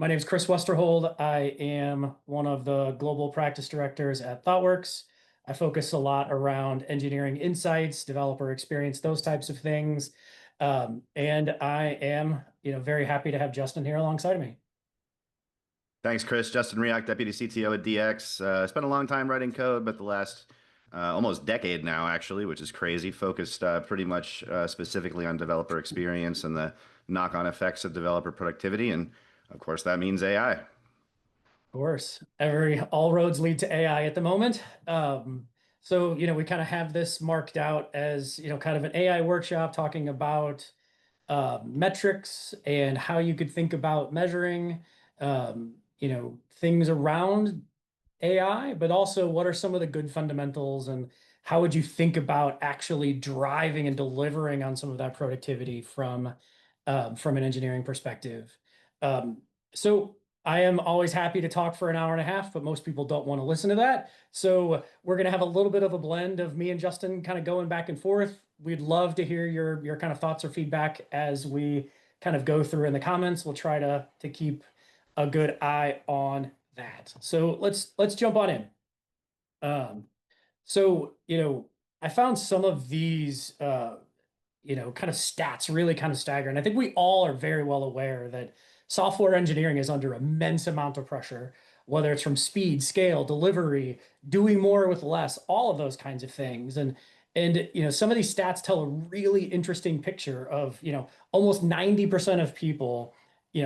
My name is Chris Westerhold. I am one of the global practice directors at ThoughtWorks. I focus a lot around engineering insights, developer experience, those types of things. And I am, very happy to have Justin here alongside of me. Thanks, Chris. Justin Reock, Deputy CTO at DX. Spent a long time writing code, but the last almost decade now, actually, which is crazy, focused pretty much specifically on developer experience and the knock-on effects of developer productivity. And of course, that means AI. Of course, all roads lead to AI at the moment. So we kind of have this marked out as, kind of an AI workshop talking about metrics and how you could think about measuring, things around AI, but also what are some of the good fundamentals and how would you think about actually driving and delivering on some of that productivity from an engineering perspective. So I am always happy to talk for an hour and a half, but most people don't want to listen to that. So we're going to have a little bit of a blend of me and Justin kind of going back and forth. We'd love to hear your kind of thoughts or feedback as we kind of go through in the comments. We'll try to keep a good eye on that. So let's jump on in. Um, so I found some of these kind of stats really kind of staggering. I think we all are very well aware that software engineering is under immense amount of pressure, whether it's from speed, scale, delivery, doing more with less, all of those kinds of things. And some of these stats tell a really interesting picture of, almost 90% of people,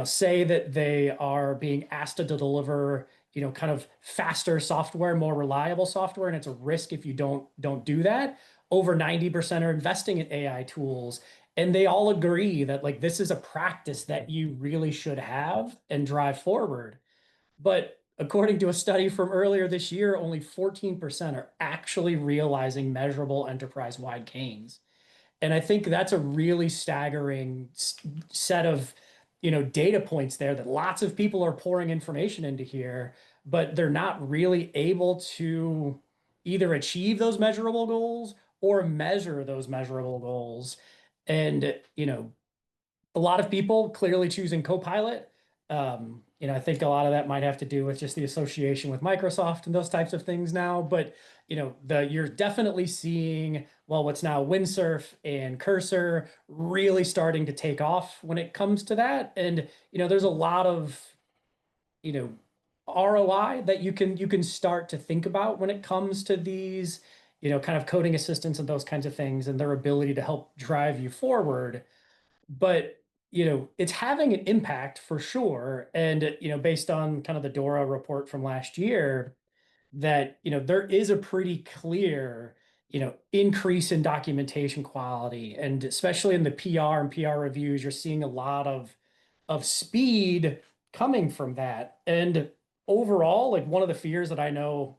say that they are being asked to deliver, kind of faster software, more reliable software, and it's a risk if you don't do that. Over 90% are investing in AI tools, and they all agree that like this is a practice that you really should have and drive forward. But according to a study from earlier this year, only 14% are actually realizing measurable enterprise-wide gains. And I think that's a really staggering set of, data points there that lots of people are pouring information into here, but they're not really able to either achieve those measurable goals or measure those measurable goals. And a lot of people clearly choosing Copilot. I think a lot of that might have to do with just the association with Microsoft and those types of things now. But you're definitely seeing, well, what's now Windsurf and Cursor really starting to take off when it comes to that. And there's a lot of you know ROI that you can start to think about when it comes to these, kind of coding assistants and those kinds of things and their ability to help drive you forward. But it's having an impact for sure. And based on kind of the Dora report from last year, that there is a pretty clear increase in documentation quality, and especially in the PR and PR reviews, you're seeing a lot of speed coming from that. And overall, like one of the fears that I know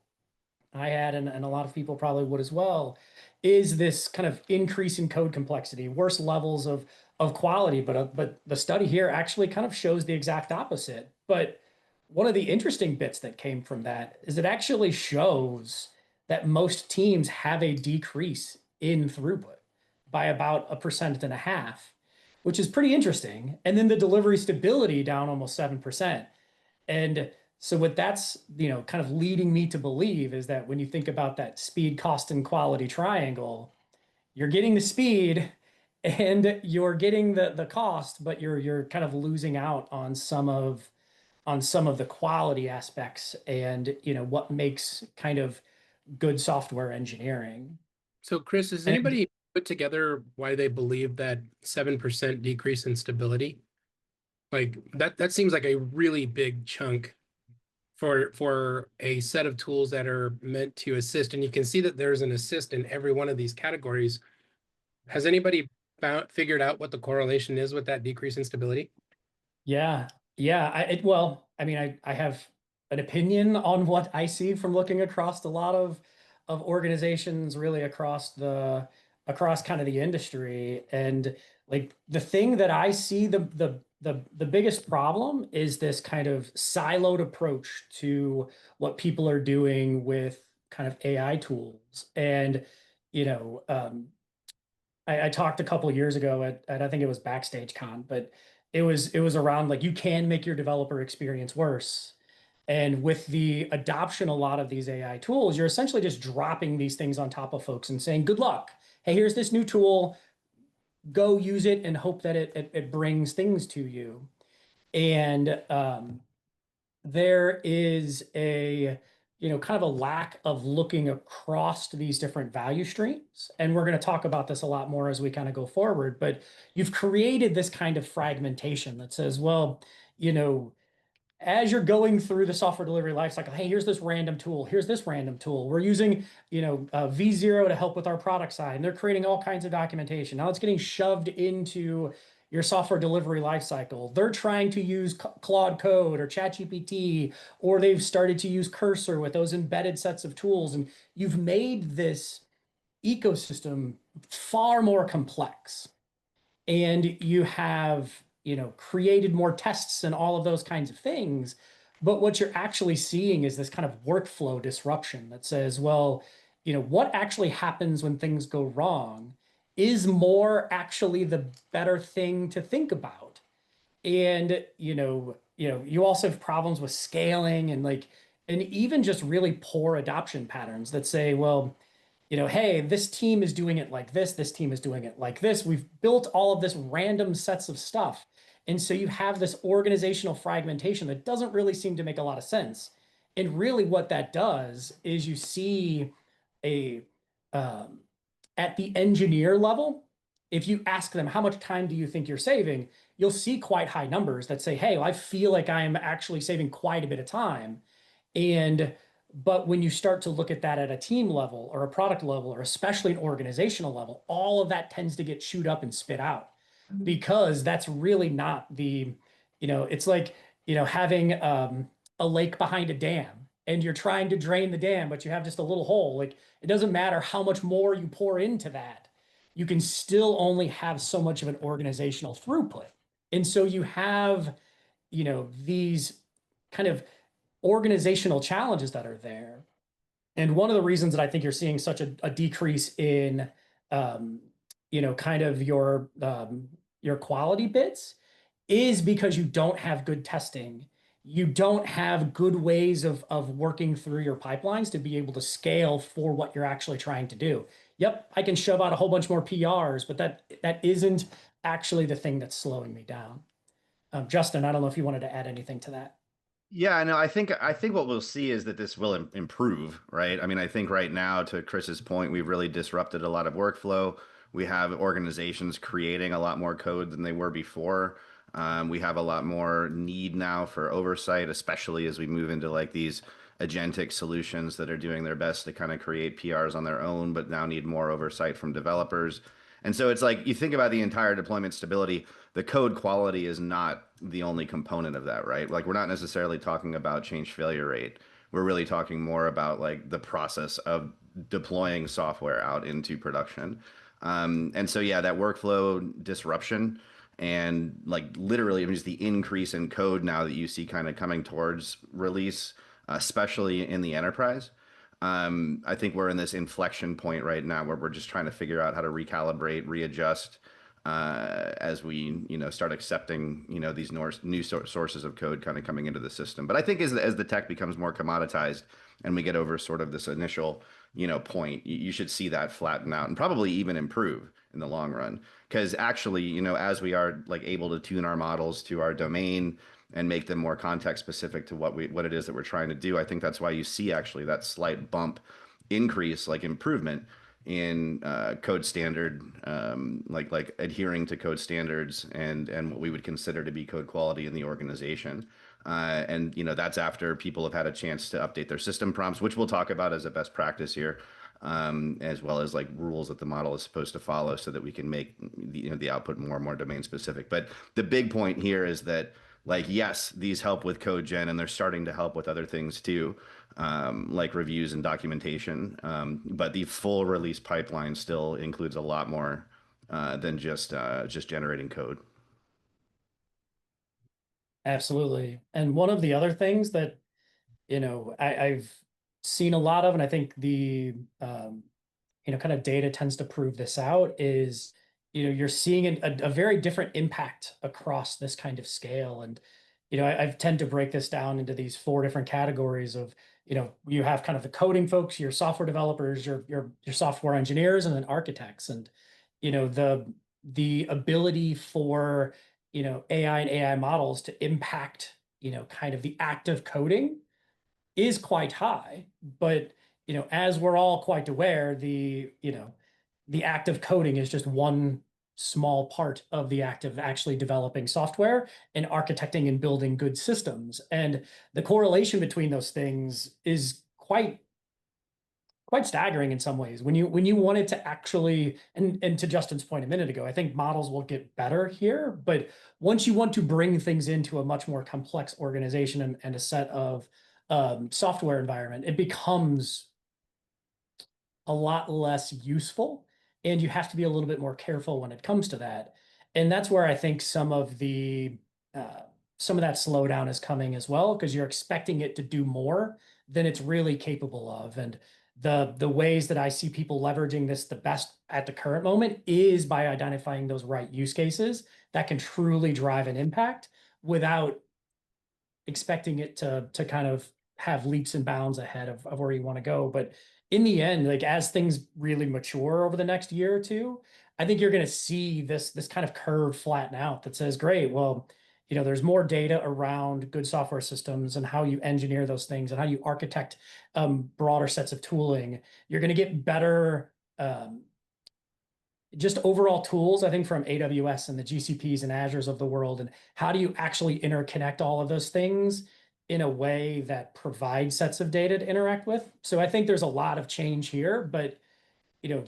I had, and a lot of people probably would as well, is this kind of increase in code complexity, worse levels of quality. But the study here actually kind of shows the exact opposite. But one of the interesting bits that came from that is it actually shows that most teams have a decrease in throughput by about 1.5%, which is pretty interesting. And then the delivery stability down almost 7%. And so what that's, kind of leading me to believe is that when you think about that speed, cost, and quality triangle, you're getting the speed and you're getting the cost, but you're kind of losing out on some of the quality aspects and what makes kind of good software engineering. So, Chris, has And anybody put together why they believe that 7% decrease in stability? Like that seems like a really big chunk for a set of tools that are meant to assist. And you can see that there's an assist in every one of these categories. Has anybody figured out what the correlation is with that decrease in stability? yeah, yeah, well, I mean, I have an opinion on what I see from looking across a lot of organizations, really across kind of the industry. And like the thing that I see, the biggest problem is this kind of siloed approach to what people are doing with kind of AI tools. And you know, I talked a couple of years ago at I think it was Backstage Con, but it was around like you can make your developer experience worse. And with the adoption, a lot of these AI tools, you're essentially just dropping these things on top of folks and saying, good luck. Hey, here's this new tool. Go use it and hope that it brings things to you. And there is a, kind of a lack of looking across these different value streams. And we're going to talk about this a lot more as we kind of go forward. But you've created this kind of fragmentation that says, well, you know, as you're going through the software delivery lifecycle, hey, here's this random tool. Here's this random tool. We're using, V0 to help with our product side, and they're creating all kinds of documentation. Now it's getting shoved into your software delivery lifecycle. They're trying to use Claude Code or ChatGPT, or they've started to use Cursor with those embedded sets of tools, and you've made this ecosystem far more complex, and you have created more tests and all of those kinds of things. But what you're actually seeing is this kind of workflow disruption that says, well, what actually happens when things go wrong is more actually the better thing to think about. And you also have problems with scaling and even just really poor adoption patterns that say, well, hey, this team is doing it like this team is doing it like this. We've built all of this random sets of stuff. And so you have this organizational fragmentation that doesn't really seem to make a lot of sense. And really what that does is you see a, um, at the engineer level, if you ask them, how much time do you think you're saving? You'll see quite high numbers that say, hey, I feel like I am actually saving quite a bit of time. But when you start to look at that at a team level or a product level, or especially an organizational level, all of that tends to get chewed up and spit out because that's really not it's like, having a lake behind a dam and you're trying to drain the dam, but you have just a little hole. Like it doesn't matter how much more you pour into that. You can still only have so much of an organizational throughput. And so you have, these kind of organizational challenges that are there. And one of the reasons that I think you're seeing such a decrease in, um, kind of your quality bits is because you don't have good testing. You don't have good ways of working through your pipelines to be able to scale for what you're actually trying to do. Yep, I can shove out a whole bunch more PRs, but that isn't actually the thing that's slowing me down. Justin, I don't know if you wanted to add anything to that. Yeah, no, I think what we'll see is that this will improve, right? I mean, I think right now, to Chris's point, we've really disrupted a lot of workflow. We have organizations creating a lot more code than they were before. We have a lot more need now for oversight, especially as we move into like these agentic solutions that are doing their best to kind of create PRs on their own, but now need more oversight from developers. And so it's like you think about the entire deployment stability, the code quality is not the only component of that, right? Like we're not necessarily talking about change failure rate. We're really talking more about like the process of deploying software out into production. And so yeah, that workflow disruption and like literally I mean, just the increase in code now that you see kind of coming towards release, especially in the enterprise. I think we're in this inflection point right now where we're just trying to figure out how to recalibrate, readjust as we, start accepting, these new sources of code kind of coming into the system. But I think as the tech becomes more commoditized and we get over sort of this initial, point, you should see that flatten out and probably even improve in the long run. Because actually, as we are like able to tune our models to our domain and make them more context specific to what it is that we're trying to do. I think that's why you see actually that slight bump increase, like improvement in code standard, like adhering to code standards and what we would consider to be code quality in the organization. And that's after people have had a chance to update their system prompts, which we'll talk about as a best practice here, as well as like rules that the model is supposed to follow, so that we can make the output more and more domain specific. But the big point here is that like yes, these help with code gen, and they're starting to help with other things too, like reviews and documentation. But the full release pipeline still includes a lot more than just generating code. Absolutely. And one of the other things that, I've seen a lot of, and I think the kind of data tends to prove this out is, you're seeing a very different impact across this kind of scale. And, I tend to break this down into these four different categories of, you have kind of the coding folks, your software developers, your software engineers, and then architects. And, the ability for, AI and AI models to impact, kind of the act of coding is quite high. But, as we're all quite aware, the act of coding is just one small part of the act of actually developing software and architecting and building good systems. And the correlation between those things is quite staggering in some ways. When you wanted to actually, and to Justin's point a minute ago, I think models will get better here, but once you want to bring things into a much more complex organization and a set of software environment, it becomes a lot less useful, and you have to be a little bit more careful when it comes to that. And that's where I think uh, some of that slowdown is coming as well, because you're expecting it to do more than it's really capable of. And the ways that I see people leveraging this the best at the current moment is by identifying those right use cases that can truly drive an impact without expecting it to kind of have leaps and bounds ahead of where you want to go. But in the end, like as things really mature over the next year or two, I think you're going to see this kind of curve flatten out that says, great, well, there's more data around good software systems and how you engineer those things and how you architect broader sets of tooling. You're going to get better just overall tools, I think, from AWS and the GCPs and Azures of the world. And how do you actually interconnect all of those things in a way that provides sets of data to interact with? So I think there's a lot of change here, but you know,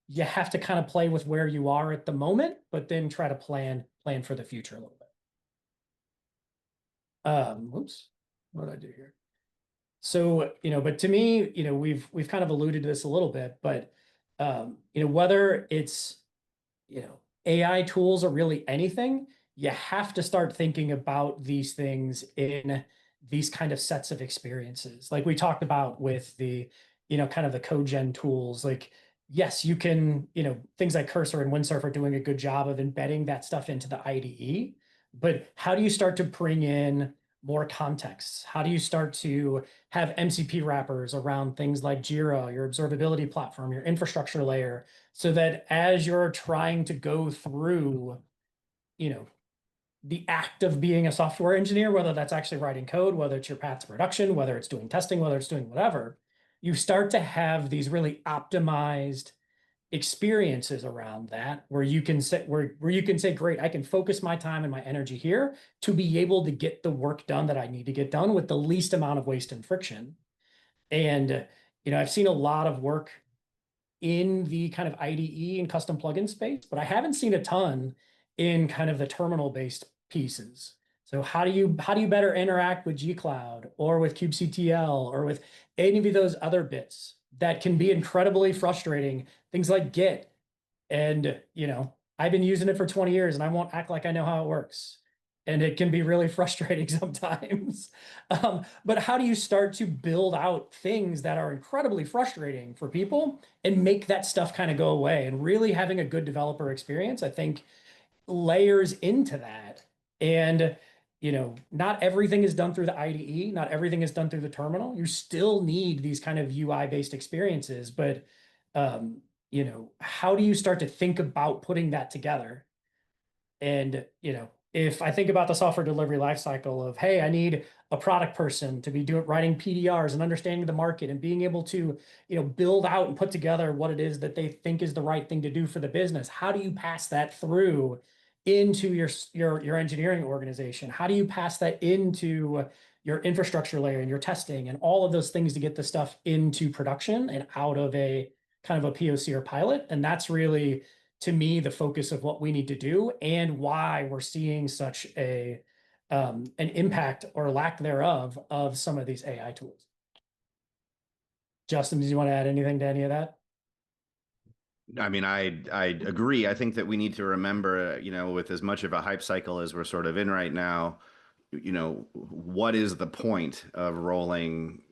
you have to kind of play with where you are at the moment, but then try to plan for the future a little bit. Whoops, what did I do here? So, but to me, we've kind of alluded to this a little bit, but whether it's AI tools or really anything, you have to start thinking about these things in these kind of sets of experiences. Like we talked about with the, kind of the code gen tools. Like, yes, you can, things like Cursor and Windsurf are doing a good job of embedding that stuff into the IDE. But how do you start to bring in more contexts? How do you start to have MCP wrappers around things like Jira, your observability platform, your infrastructure layer, so that as you're trying to go through, you know, the act of being a software engineer, whether that's actually writing code, whether it's your path to production, whether it's doing testing, whether it's doing whatever, you start to have these really optimized experiences around that where you can say where you can say, great, I can focus my time and my energy here to be able to get the work done that I need to get done with the least amount of waste and friction. And I've seen a lot of work in the kind of IDE and custom plugin space, but I haven't seen a ton in kind of the terminal based pieces. So how do you better interact with gcloud or with kubectl or with any of those other bits that can be incredibly frustrating? Things like Git. And I've been using it for 20 years and I won't act like I know how it works. And it can be really frustrating sometimes. But how do you start to build out things that are incredibly frustrating for people and make that stuff kind of go away? And really having a good developer experience, I think, layers into that. And not everything is done through the IDE, not everything is done through the terminal. You still need these kind of UI based experiences, but how do you start to think about putting that together? And, if I think about the software delivery lifecycle of, hey, I need a product person to be writing PDRs and understanding the market and being able to, build out and put together what it is that they think is the right thing to do for the business. How do you pass that through into your engineering organization? How do you pass that into your infrastructure layer and your testing and all of those things to get the stuff into production and out of a kind of a POC or pilot? And that's really, to me, the focus of what we need to do and why we're seeing such an impact or lack thereof of some of these AI tools. Justin, do you want to add anything to any of that? I mean, I agree. I think that we need to remember, with as much of a hype cycle as we're sort of in right now, what is the point of rolling,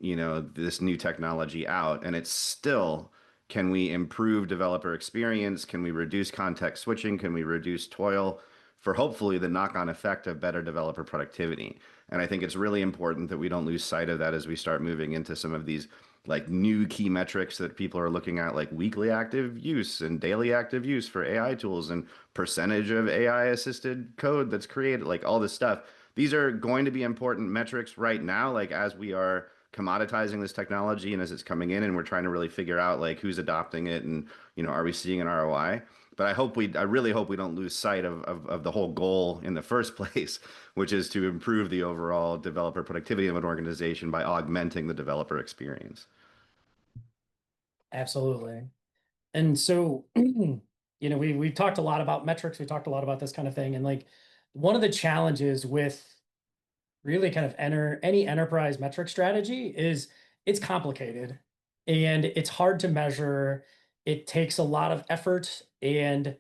this new technology out? And it's still Can we improve developer experience? Can we reduce context switching? Can we reduce toil for hopefully the knock-on effect of better developer productivity? And I think it's really important that we don't lose sight of that as we start moving into some of these like new key metrics that people are looking at, like weekly active use and daily active use for AI tools and percentage of AI assisted code that's created, like all this stuff. These are going to be important metrics right now, like as we are commoditizing this technology and as it's coming in and we're trying to really figure out like who's adopting it and, are we seeing an ROI? But I really hope we don't lose sight of the whole goal in the first place, which is to improve the overall developer productivity of an organization by augmenting the developer experience. Absolutely. And so, we've talked a lot about metrics. We talked a lot about this kind of thing. And like one of the challenges with really kind of any enterprise metric strategy is it's complicated and it's hard to measure. It takes a lot of effort. And,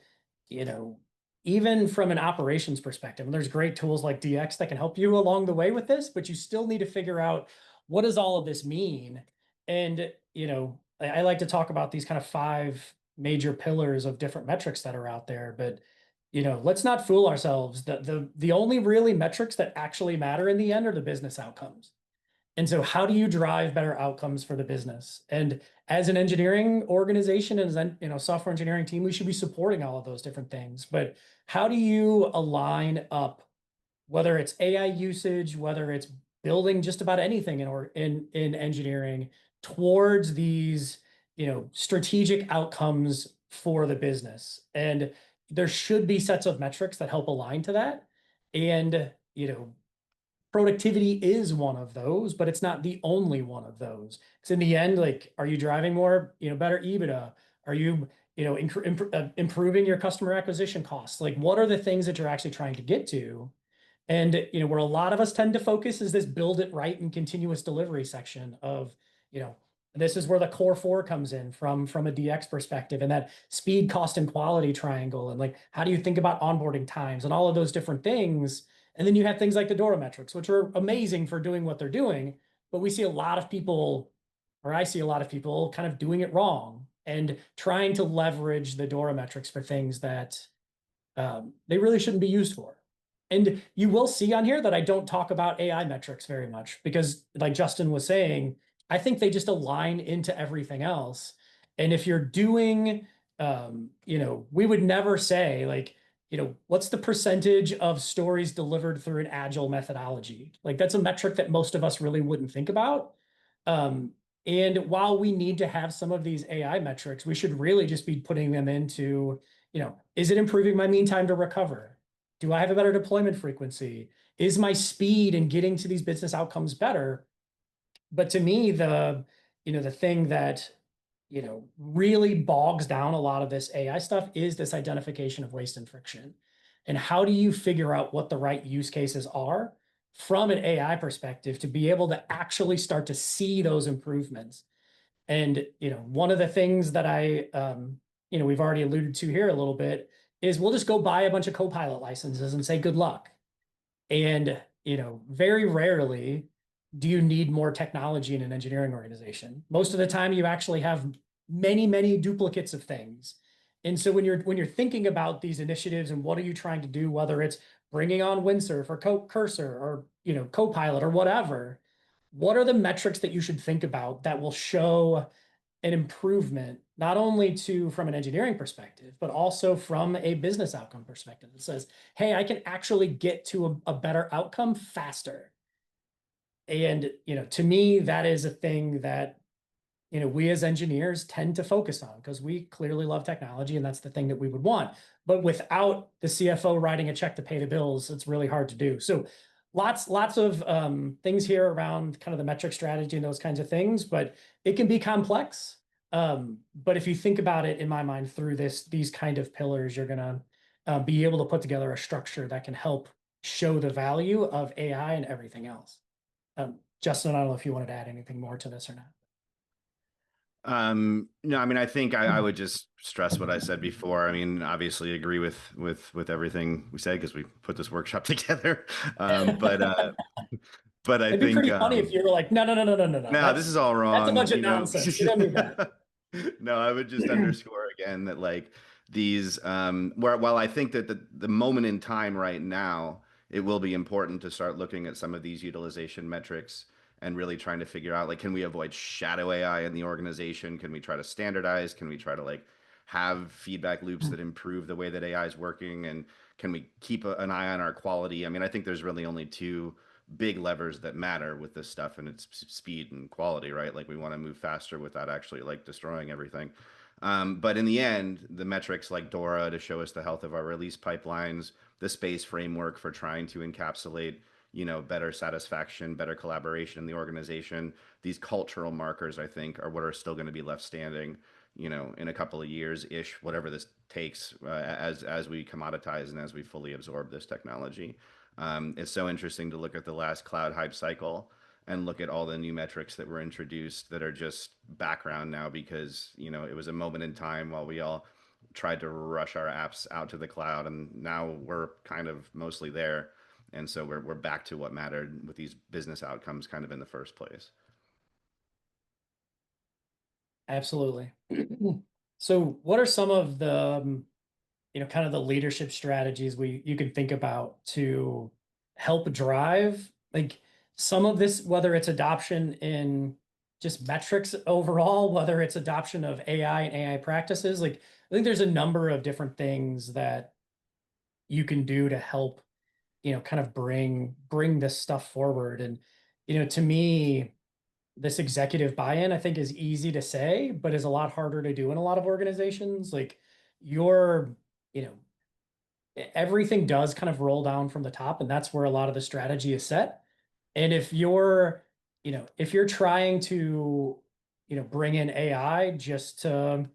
you know, even from an operations perspective, and there's great tools like DX that can help you along the way with this, but you still need to figure out what does all of this mean? And, I like to talk about these kind of 5 major pillars of different metrics that are out there, but let's not fool ourselves. The only really metrics that actually matter in the end are the business outcomes. And so how do you drive better outcomes for the business? And as an engineering organization and as software engineering team, we should be supporting all of those different things. But how do you align up, whether it's AI usage, whether it's building just about anything in engineering towards these, strategic outcomes for the business? And there should be sets of metrics that help align to that. And, productivity is one of those, but it's not the only one of those. Because in the end, like, are you driving more, better EBITDA? Are you, improving your customer acquisition costs? Like, what are the things that you're actually trying to get to? And where a lot of us tend to focus is this build it right and continuous delivery section of, this is where the core 4 comes in from a DX perspective, and that speed, cost, and quality triangle. And like, how do you think about onboarding times and all of those different things? And then you have things like the DORA metrics, which are amazing for doing what they're doing. But we see a lot of people, or I see a lot of people kind of doing it wrong and trying to leverage the DORA metrics for things that they really shouldn't be used for. And you will see on here that I don't talk about AI metrics very much because, like Justin was saying, I think they just align into everything else. And if you're doing, we would never say like, what's the percentage of stories delivered through an agile methodology? Like that's a metric that most of us really wouldn't think about. And while we need to have some of these AI metrics, we should really just be putting them into, is it improving my mean time to recover? Do I have a better deployment frequency? Is my speed in getting to these business outcomes better? But to me, the thing that, really bogs down a lot of this AI stuff is this identification of waste and friction. And how do you figure out what the right use cases are from an AI perspective to be able to actually start to see those improvements? And, one of the things that we've already alluded to here a little bit is we'll just go buy a bunch of Copilot licenses and say, good luck. And, very rarely do you need more technology in an engineering organization. Most of the time you actually have many, many duplicates of things. And so when you're thinking about these initiatives and what are you trying to do, whether it's bringing on Windsurf or Cursor or, Copilot or whatever, what are the metrics that you should think about that will show an improvement, not only from an engineering perspective, but also from a business outcome perspective? It says, hey, I can actually get to a better outcome faster. And, to me, that is a thing that, we as engineers tend to focus on because we clearly love technology and that's the thing that we would want. But without the CFO writing a check to pay the bills, it's really hard to do. So lots of things here around kind of the metric strategy and those kinds of things, but it can be complex. But if you think about it, in my mind, through these kind of pillars, you're going to be able to put together a structure that can help show the value of AI and everything else. Justin, I don't know if you wanted to add anything more to this or not. No, I mean, I think I would just stress what I said before. I mean, obviously agree with everything we said because we put this workshop together. But I It'd think be pretty funny if you were like, no, no, this is all wrong. That's a bunch of nonsense. You don't need that. No, I would just underscore again that like these where while I think that the moment in time right now, it will be important to start looking at some of these utilization metrics and really trying to figure out like can we avoid shadow AI in the organization? Can we try to standardize? Can we try to like have feedback loops that improve the way that AI is working? And can we keep an eye on our quality? I mean, I think there's really only two big levers that matter with this stuff, and it's speed and quality, right? Like we want to move faster without actually like destroying everything. But in the end, the metrics like Dora to show us the health of our release pipelines, the space framework for trying to encapsulate, better satisfaction, better collaboration in the organization. These cultural markers, I think, are what are still going to be left standing, in a couple of years ish, whatever this takes, as we commoditize and as we fully absorb this technology. It's so interesting to look at the last cloud hype cycle and look at all the new metrics that were introduced that are just background now because, it was a moment in time while we all tried to rush our apps out to the cloud, and now we're kind of mostly there. And so we're back to what mattered with these business outcomes kind of in the first place. Absolutely. So what are some of the kind of the leadership strategies you can think about to help drive like some of this, whether it's adoption in just metrics overall, whether it's adoption of AI and AI practices? Like, I think there's a number of different things that you can do to help, kind of bring this stuff forward. And, to me, this executive buy-in, I think, is easy to say, but is a lot harder to do in a lot of organizations. Like your, you know, everything does kind of roll down from the top, and that's where a lot of the strategy is set. And if you're trying to, bring in AI just to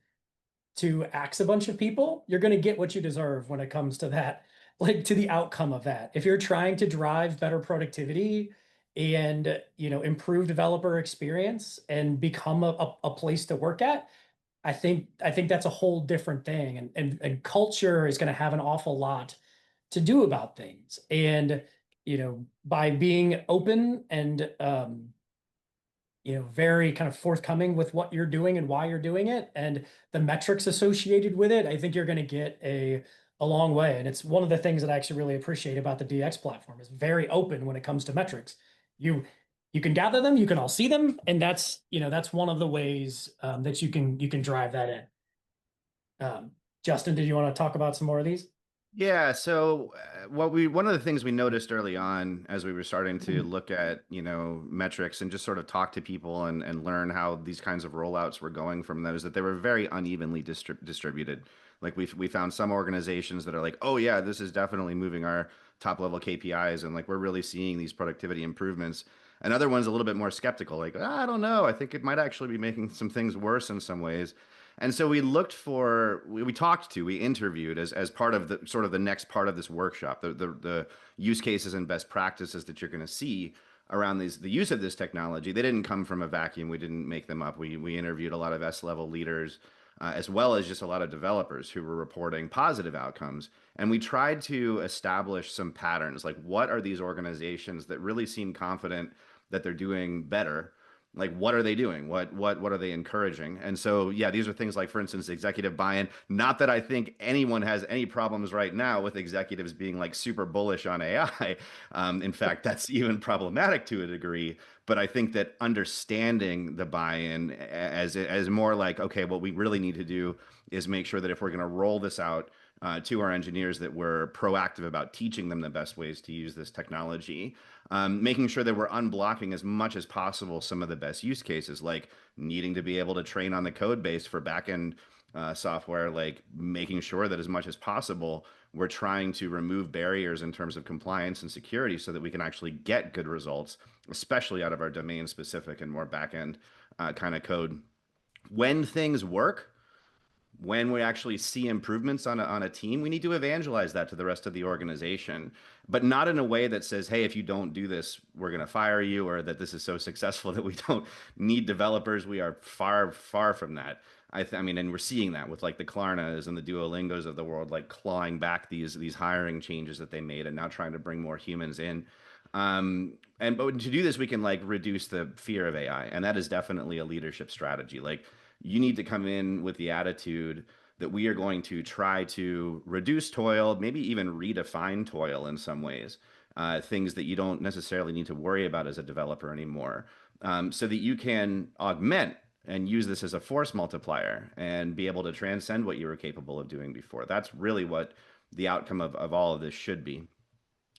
axe a bunch of people, you're going to get what you deserve when it comes to that, like to the outcome of that. If you're trying to drive better productivity and, improve developer experience and become a place to work at, I think that's a whole different thing. And culture is going to have an awful lot to do about things. And, by being open and very kind of forthcoming with what you're doing and why you're doing it and the metrics associated with it, I think you're going to get a long way. And it's one of the things that I actually really appreciate about the DX platform is very open when it comes to metrics. You can gather them, you can all see them, and that's one of the ways that you can drive that in. Justin, did you want to talk about some more of these? Yeah, so one of the things we noticed early on as we were starting to look at, metrics and just sort of talk to people and learn how these kinds of rollouts were going from those that they were very unevenly distributed. Like we found some organizations that are like, "Oh yeah, this is definitely moving our top level KPIs and like we're really seeing these productivity improvements." And other ones a little bit more skeptical, like, "I don't know, I think it might actually be making some things worse in some ways." And so we talked to, we interviewed as part of the sort of the next part of this workshop, the use cases and best practices that you're going to see around the use of this technology. They didn't come from a vacuum. We didn't make them up. We interviewed a lot of S-level leaders, as well as just a lot of developers who were reporting positive outcomes. And we tried to establish some patterns, like what are these organizations that really seem confident that they're doing better, like what are they doing, what are they encouraging? And so yeah, these are things like, for instance, executive buy-in. Not that I think anyone has any problems right now with executives being like super bullish on AI. In fact, that's even problematic to a degree. But I think that understanding the buy-in as more like, okay, what we really need to do is make sure that if we're going to roll this out to our engineers, that we're proactive about teaching them the best ways to use this technology, making sure that we're unblocking as much as possible some of the best use cases, like needing to be able to train on the code base for backend software, like making sure that as much as possible, we're trying to remove barriers in terms of compliance and security so that we can actually get good results, especially out of our domain specific and more backend kind of code. When things work, when we actually see improvements on a team, we need to evangelize that to the rest of the organization, but not in a way that says, hey, if you don't do this, we're going to fire you, or that this is so successful that we don't need developers. We are far, far from that. I mean, and we're seeing that with like the Klarnas and the Duolingos of the world, like clawing back these hiring changes that they made and now trying to bring more humans in. But to do this, we can like reduce the fear of AI, and that is definitely a leadership strategy. Like you need to come in with the attitude that we are going to try to reduce toil, maybe even redefine toil in some ways, things that you don't necessarily need to worry about as a developer anymore, so that you can augment and use this as a force multiplier and be able to transcend what you were capable of doing before. That's really what the outcome of all of this should be.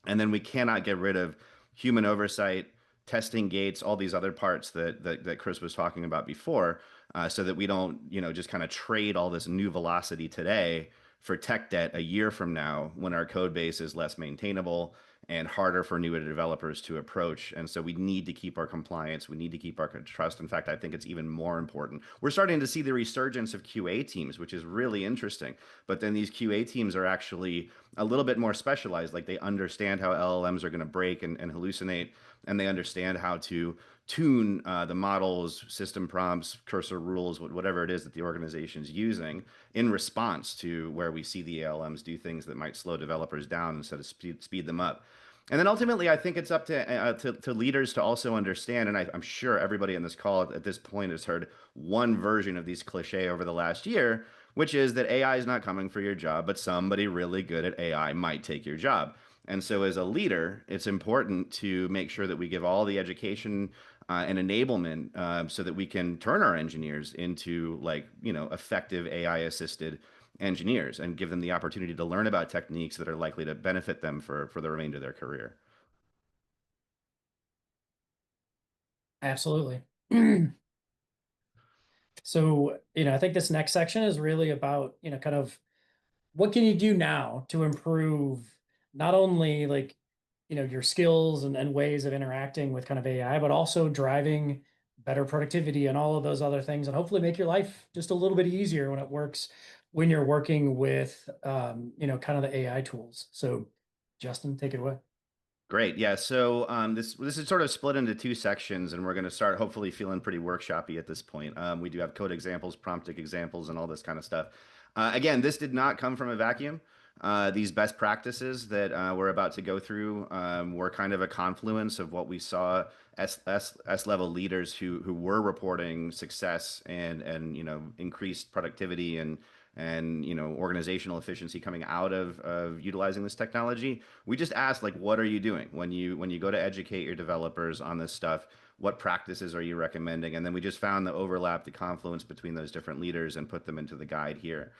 And then we cannot get rid of human oversight, testing gates, all these other parts that Chris was talking about before, so that we don't, just kind of trade all this new velocity today for tech debt a year from now when our code base is less maintainable and harder for newer developers to approach. And so we need to keep our compliance. We need to keep our trust. In fact, I think it's even more important. We're starting to see the resurgence of QA teams, which is really interesting. But then these QA teams are actually a little bit more specialized. Like they understand how LLMs are going to break and hallucinate, and they understand how to tune the models, system prompts, cursor rules, whatever it is that the organization is using in response to where we see the LLMs do things that might slow developers down instead of speed them up. And then ultimately, I think it's up to leaders to also understand, and I'm sure everybody in this call at this point has heard one version of these cliche over the last year, which is that AI is not coming for your job, but somebody really good at AI might take your job. And so, as a leader, it's important to make sure that we give all the education and enablement so that we can turn our engineers into effective AI assisted engineers and give them the opportunity to learn about techniques that are likely to benefit them for the remainder of their career. Absolutely. So, I think this next section is really about, kind of what can you do now to improve not only your skills and ways of interacting with kind of AI, but also driving better productivity and all of those other things, and hopefully make your life just a little bit easier when it works, when you're working with, kind of the AI tools. So Justin, take it away. Great. Yeah. So this is sort of split into two sections, and we're going to start hopefully feeling pretty workshoppy at this point. We do have code examples, prompt examples, and all this kind of stuff. Again, this did not come from a vacuum. These best practices that we're about to go through were kind of a confluence of what we saw S level leaders who were reporting success and increased productivity and organizational efficiency coming out of utilizing this technology. We just asked, like, what are you doing when you go to educate your developers on this stuff? What practices are you recommending? And then we just found the overlap, the confluence between those different leaders and put them into the guide here.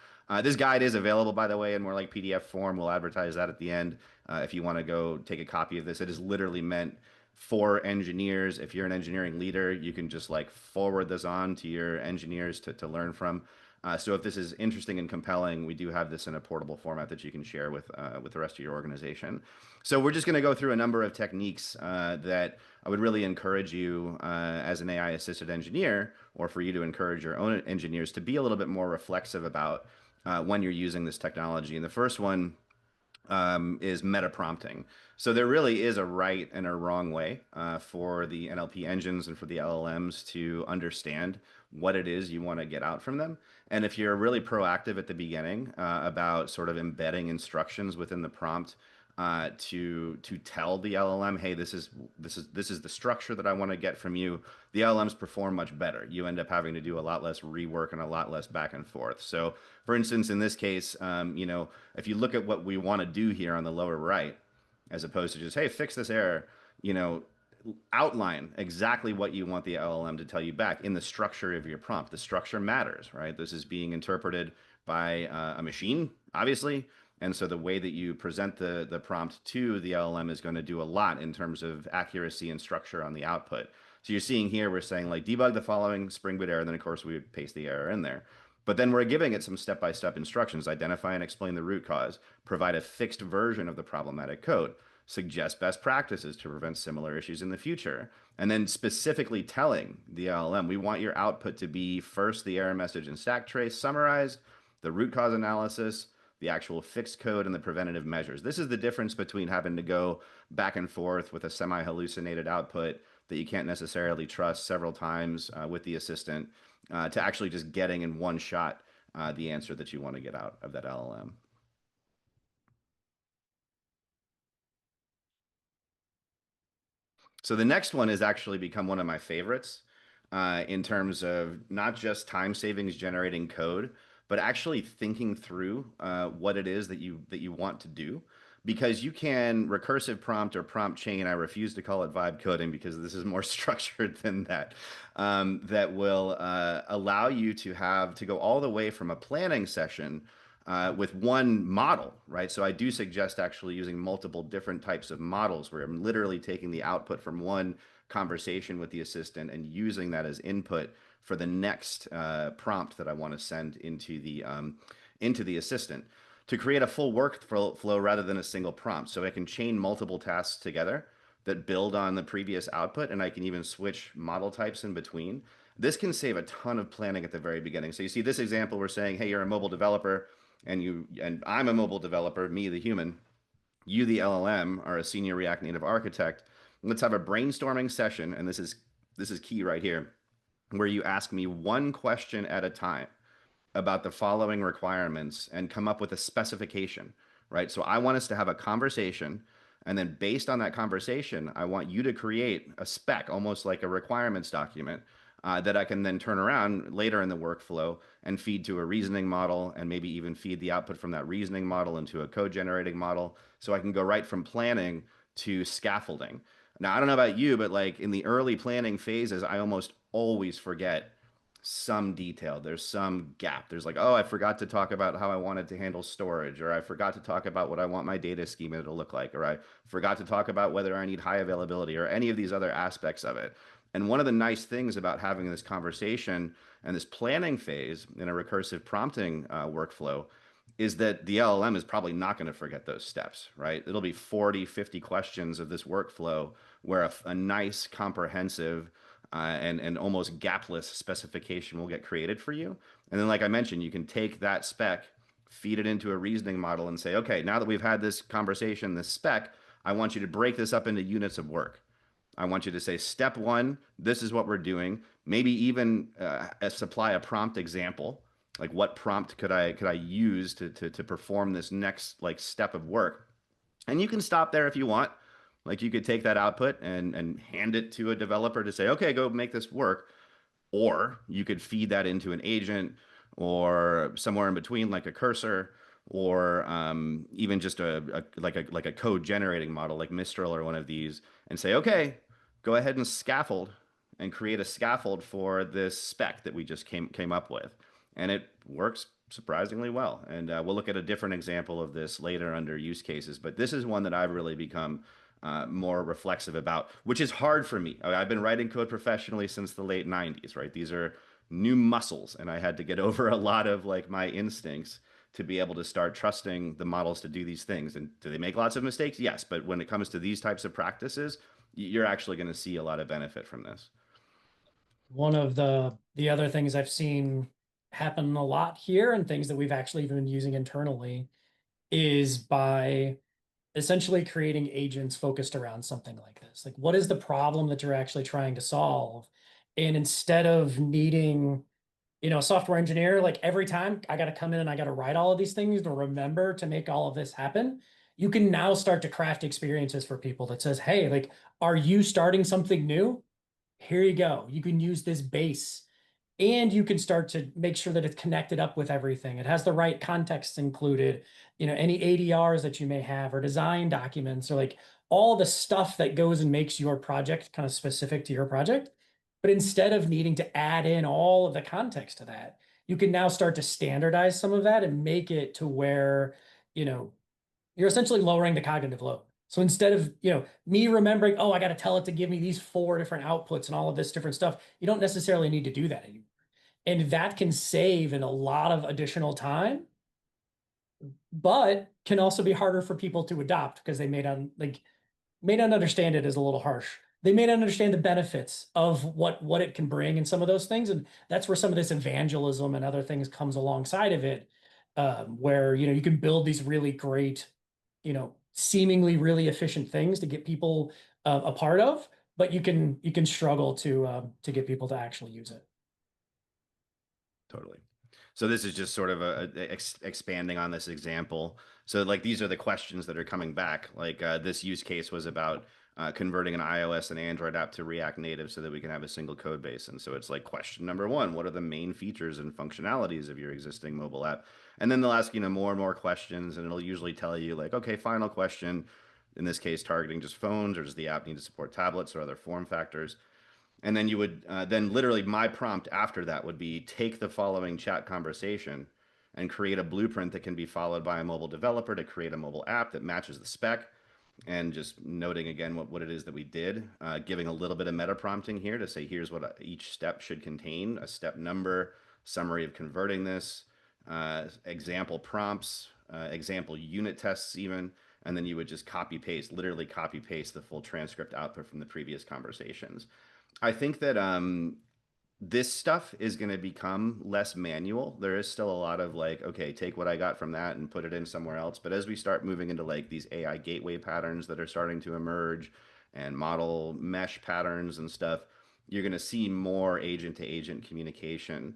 This guide is available, by the way, in more like PDF form. We'll advertise that at the end if you want to go take a copy of this. It is literally meant for engineers. If you're an engineering leader, you can just like forward this on to your engineers to learn from. So if this is interesting and compelling, we do have this in a portable format that you can share with the rest of your organization. So we're just going to go through a number of techniques that I would really encourage you as an AI assisted engineer, or for you to encourage your own engineers to be a little bit more reflexive about when you're using this technology. And the first one is meta prompting. So there really is a right and a wrong way for the NLP engines and for the LLMs to understand what it is you want to get out from them. And if you're really proactive at the beginning about sort of embedding instructions within the prompt to tell the LLM, hey, this is the structure that I want to get from you, the LLMs perform much better. You end up having to do a lot less rework and a lot less back and forth. So, for instance, in this case, if you look at what we want to do here on the lower right, as opposed to just, hey, fix this error, outline exactly what you want the LLM to tell you back in the structure of your prompt. The structure matters, right? This is being interpreted by a machine, obviously. And so the way that you present the prompt to the LLM is going to do a lot in terms of accuracy and structure on the output. So you're seeing here, we're saying like debug the following Spring Boot error, and then of course we would paste the error in there. But then we're giving it some step-by-step instructions, identify and explain the root cause, provide a fixed version of the problematic code, suggest best practices to prevent similar issues in the future, and then specifically telling the LLM, we want your output to be first the error message and stack trace summarized, the root cause analysis, the actual fixed code, and the preventative measures. This is the difference between having to go back and forth with a semi-hallucinated output that you can't necessarily trust several times with the assistant to actually just getting in one shot the answer that you want to get out of that LLM. So the next one has actually become one of my favorites. in terms of not just time savings generating code, but actually thinking through what it is that you want to do. Because you can recursive prompt or prompt chain. I refuse to call it vibe coding because this is more structured than that. That will allow you to have to go all the way from a planning session with one model, right? So I do suggest actually using multiple different types of models where I'm literally taking the output from one conversation with the assistant and using that as input for the next prompt that I want to send into the assistant to create a full workflow rather than a single prompt. So I can chain multiple tasks together that build on the previous output, and I can even switch model types in between. This can save a ton of planning at the very beginning. So you see this example, we're saying, hey, you're a mobile developer, and I'm a mobile developer, me the human, you the LLM are a senior React Native architect. Let's have a brainstorming session, and this is key right here, where you ask me one question at a time about the following requirements and come up with a specification, right? So I want us to have a conversation. And then based on that conversation, I want you to create a spec, almost like a requirements document that I can then turn around later in the workflow and feed to a reasoning model and maybe even feed the output from that reasoning model into a code generating model. So I can go right from planning to scaffolding. Now, I don't know about you, but like in the early planning phases, I almost always forget some detail. There's some gap. There's like, oh, I forgot to talk about how I wanted to handle storage, or I forgot to talk about what I want my data schema to look like, or I forgot to talk about whether I need high availability or any of these other aspects of it. And one of the nice things about having this conversation and this planning phase in a recursive prompting workflow is that the LLM is probably not going to forget those steps, right? It'll be 40, 50 questions of this workflow where a nice, comprehensive, and almost gapless specification will get created for you. And then, like I mentioned, you can take that spec, feed it into a reasoning model, and say, okay, now that we've had this conversation, this spec, I want you to break this up into units of work. I want you to say, step one, this is what we're doing. Maybe even supply a prompt example. Like what prompt could I use to perform this next like step of work? And you can stop there if you want. Like you could take that output and hand it to a developer to say, okay, go make this work. Or you could feed that into an agent or somewhere in between, like a cursor, or even just a code generating model like Mistral or one of these, and say, okay, go ahead and scaffold and create a scaffold for this spec that we just came up with, and it works surprisingly well. And we'll look at a different example of this later under use cases, but this is one that I've really become more reflexive about, which is hard for me. I've been writing code professionally since the late 90s, right? These are new muscles, and I had to get over a lot of like my instincts to be able to start trusting the models to do these things. And do they make lots of mistakes? Yes, but when it comes to these types of practices, you're actually going to see a lot of benefit from this. One of the other things I've seen happen a lot here and things that we've actually been using internally is by essentially creating agents focused around something like this. Like, what is the problem that you're actually trying to solve? And instead of needing, a software engineer, like every time I got to come in and I got to write all of these things to remember to make all of this happen, you can now start to craft experiences for people that says, hey, like, are you starting something new? Here you go. You can use this base and you can start to make sure that it's connected up with everything. It has the right context included, any ADRs that you may have or design documents or like all the stuff that goes and makes your project kind of specific to your project. But instead of needing to add in all of the context to that, you can now start to standardize some of that and make it to where, you know, you're essentially lowering the cognitive load. So instead of, me remembering, oh, I got to tell it to give me these four different outputs and all of this different stuff, you don't necessarily need to do that anymore. And that can save in a lot of additional time, but can also be harder for people to adopt because they may not understand it as a little harsh. They may not understand the benefits of what it can bring and some of those things. And that's where some of this evangelism and other things comes alongside of it, where you can build these really great, seemingly really efficient things to get people a part of, but you can struggle to get people to actually use it. Totally. So this is just sort of expanding on this example. So like these are the questions that are coming back. Like this use case was about converting an iOS and Android app to React Native so that we can have a single code base. And so it's like question number one, what are the main features and functionalities of your existing mobile app? And then they'll ask, more and more questions, and it'll usually tell you like, okay, final question, in this case, targeting just phones, or does the app need to support tablets or other form factors? And then you would, then literally my prompt after that would be take the following chat conversation and create a blueprint that can be followed by a mobile developer to create a mobile app that matches the spec. And just noting again what it is that we did, giving a little bit of meta prompting here to say, here's what each step should contain: a step number, summary of converting this, example prompts, example unit tests even, and then you would just literally copy paste the full transcript output from the previous conversations. I think that this stuff is going to become less manual. There is still a lot of like, okay, take what I got from that and put it in somewhere else. But as we start moving into like these AI gateway patterns that are starting to emerge and model mesh patterns and stuff, you're going to see more agent to agent communication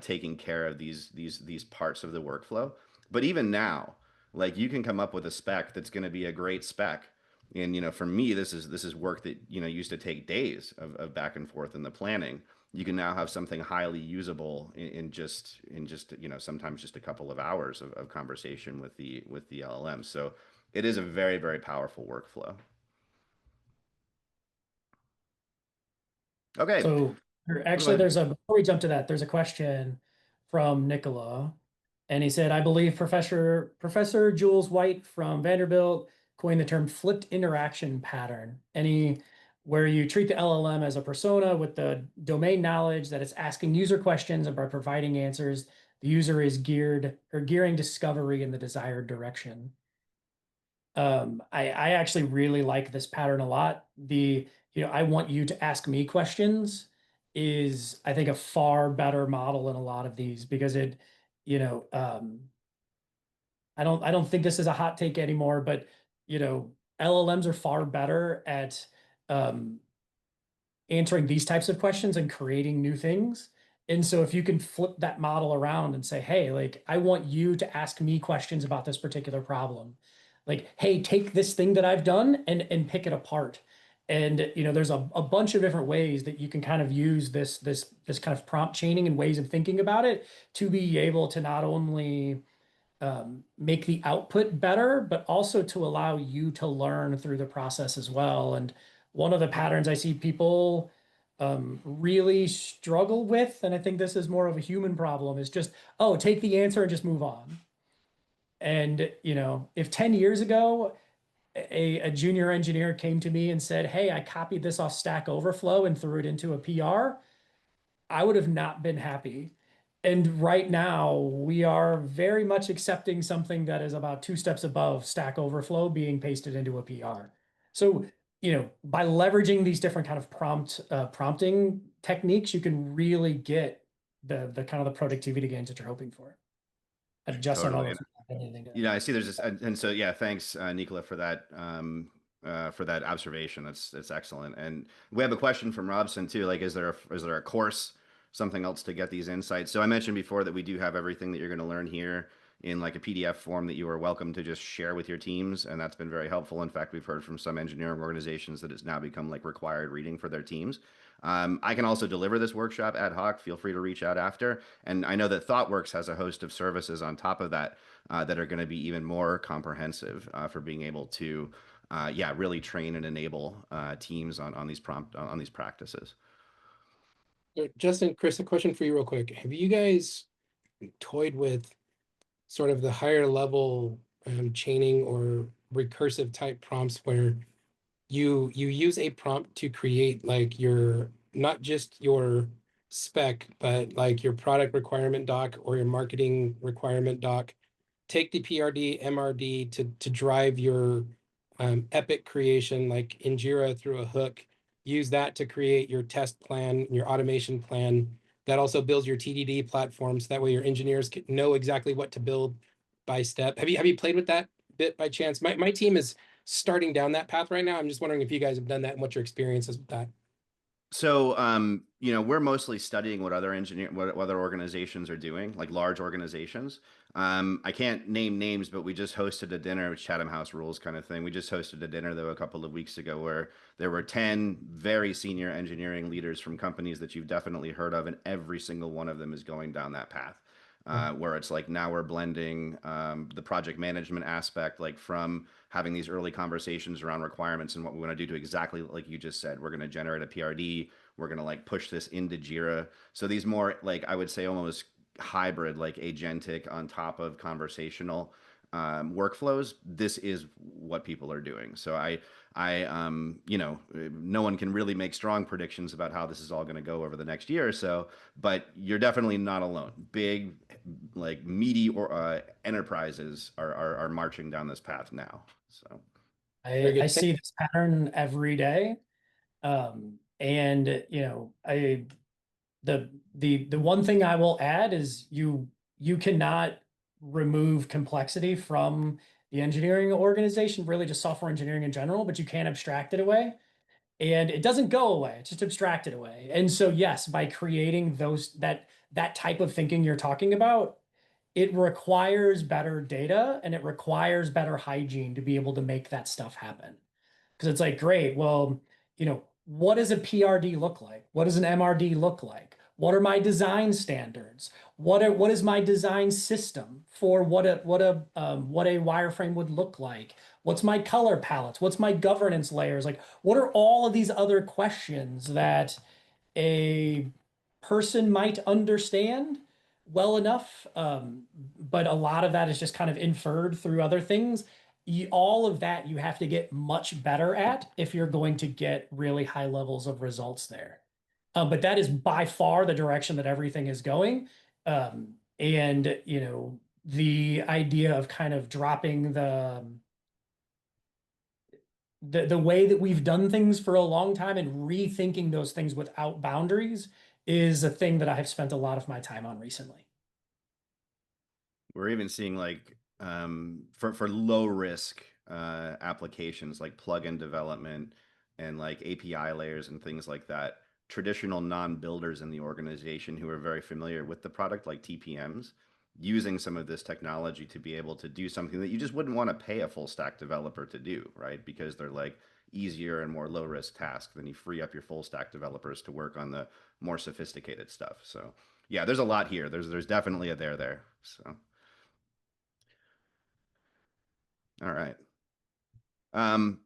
taking care of these parts of the workflow. But even now, like you can come up with a spec that's going to be a great spec. And for me, this is work that used to take days of back and forth in the planning. You can now have something highly usable in just sometimes just a couple of hours of conversation with the LLM. So it is a very, very powerful workflow. Okay. So actually, Go before we jump to that, there's a question from Nicola, and he said, "I believe Professor Jules White from Vanderbilt coined the term flipped interaction pattern. Where you treat the LLM as a persona with the domain knowledge that it's asking user questions, and by providing answers, the user is gearing discovery in the desired direction." I actually really like this pattern a lot. I want you to ask me questions is, I think, a far better model in a lot of these, because I don't think this is a hot take anymore, but LLMs are far better at um, answering these types of questions and creating new things. And so if you can flip that model around and say, hey, like, I want you to ask me questions about this particular problem. Like, hey, take this thing that I've done and pick it apart. And there's a bunch of different ways that you can kind of use this kind of prompt chaining and ways of thinking about it to be able to not only make the output better, but also to allow you to learn through the process as well. And one of the patterns I see people really struggle with, and I think this is more of a human problem, is just, oh, take the answer and just move on. And if 10 years ago a junior engineer came to me and said, hey, I copied this off Stack Overflow and threw it into a PR, I would have not been happy. And right now, we are very much accepting something that is about 2 steps above Stack Overflow being pasted into a PR. So, by leveraging these different kind of prompting techniques, you can really get the kind of the productivity gains that you're hoping for. Justin, I don't know Totally. if you have anything to I see there's this, and so yeah, thanks, Nicola, for that observation. That's excellent. And we have a question from Robson too. Like, is there a course, something else to get these insights? So I mentioned before that we do have everything that you're going to learn here in like a PDF form that you are welcome to just share with your teams, and that's been very helpful. In fact, we've heard from some engineering organizations that it's now become like required reading for their teams. I can also deliver this workshop ad hoc. Feel free to reach out after. And I know that ThoughtWorks has a host of services on top of that that are going to be even more comprehensive for being able to, really train and enable teams on these practices. Justin, Chris, a question for you real quick. Have you guys toyed with sort of the higher level chaining or recursive type prompts where you use a prompt to create like not just your spec, but like your product requirement doc or your marketing requirement doc, take the PRD, MRD to drive your epic creation, like in Jira through a hook, use that to create your test plan, your automation plan. That also builds your TDD platform, so that way your engineers can know exactly what to build by step. Have you played with that bit by chance? My team is starting down that path right now. I'm just wondering if you guys have done that and what your experience is with that. So, we're mostly studying what other organizations are doing, like large organizations. I can't name names, but we just hosted a dinner, Chatham House rules kind of thing. We just hosted a dinner though a couple of weeks ago where there were 10 very senior engineering leaders from companies that you've definitely heard of, and every single one of them is going down that path. Where it's like now we're blending the project management aspect, like from having these early conversations around requirements and what we want to do to exactly like you just said. We're going to generate a PRD. We're going to like push this into Jira. So these more like I would say almost hybrid, like agentic on top of conversational workflows. This is what people are doing. So no one can really make strong predictions about how this is all going to go over the next year or so, but you're definitely not alone. Big, like meaty or enterprises are marching down this path now. So Very I good. see this pattern every day. And the one thing I will add is you cannot remove complexity from the engineering organization, really just software engineering in general, but you can abstract it away. And it doesn't go away, it's just abstracted away. And so yes, by creating that type of thinking you're talking about, it requires better data and it requires better hygiene to be able to make that stuff happen. Because it's like, great, well, what does a PRD look like? What does an MRD look like? What are my design standards? What is my design system for what a wireframe would look like? What's my color palettes? What's my governance layers? Like, what are all of these other questions that a person might understand well enough, but a lot of that is just kind of inferred through other things. All of that you have to get much better at if you're going to get really high levels of results there. But that is by far the direction that everything is going. And the idea of kind of dropping the way that we've done things for a long time and rethinking those things without boundaries is a thing that I have spent a lot of my time on recently. we're even seeing like for low risk applications like plugin development and like API layers and things like that. Traditional non-builders in the organization who are very familiar with the product, like TPMs, using some of this technology to be able to do something that you just wouldn't want to pay a full stack developer to do, right? Because they're like easier and more low risk tasks. Then you free up your full stack developers to work on the more sophisticated stuff. So yeah, there's a lot here. There's definitely a there. So. All right. Um,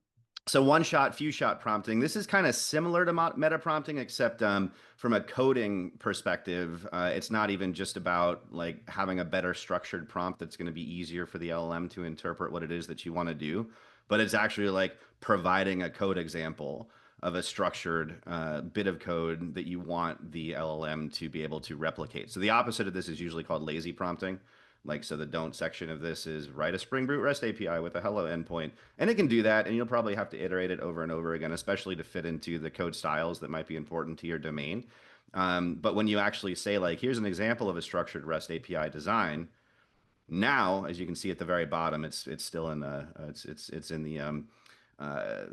so one shot, few shot prompting. This is kind of similar to meta prompting, except from a coding perspective, it's not even just about like having a better structured prompt that's going to be easier for the LLM to interpret what it is that you want to do, but it's actually like providing a code example of a structured bit of code that you want the LLM to be able to replicate. So the opposite of this is usually called lazy prompting. Like, so the don't section of this is write a Spring Boot REST API with a hello endpoint. And it can do that, and you'll probably have to iterate it over and over again, especially to fit into the code styles that might be important to your domain. But when you actually say, like, here's an example of a structured REST API design, now, as you can see at the very bottom, it's still in the it's in the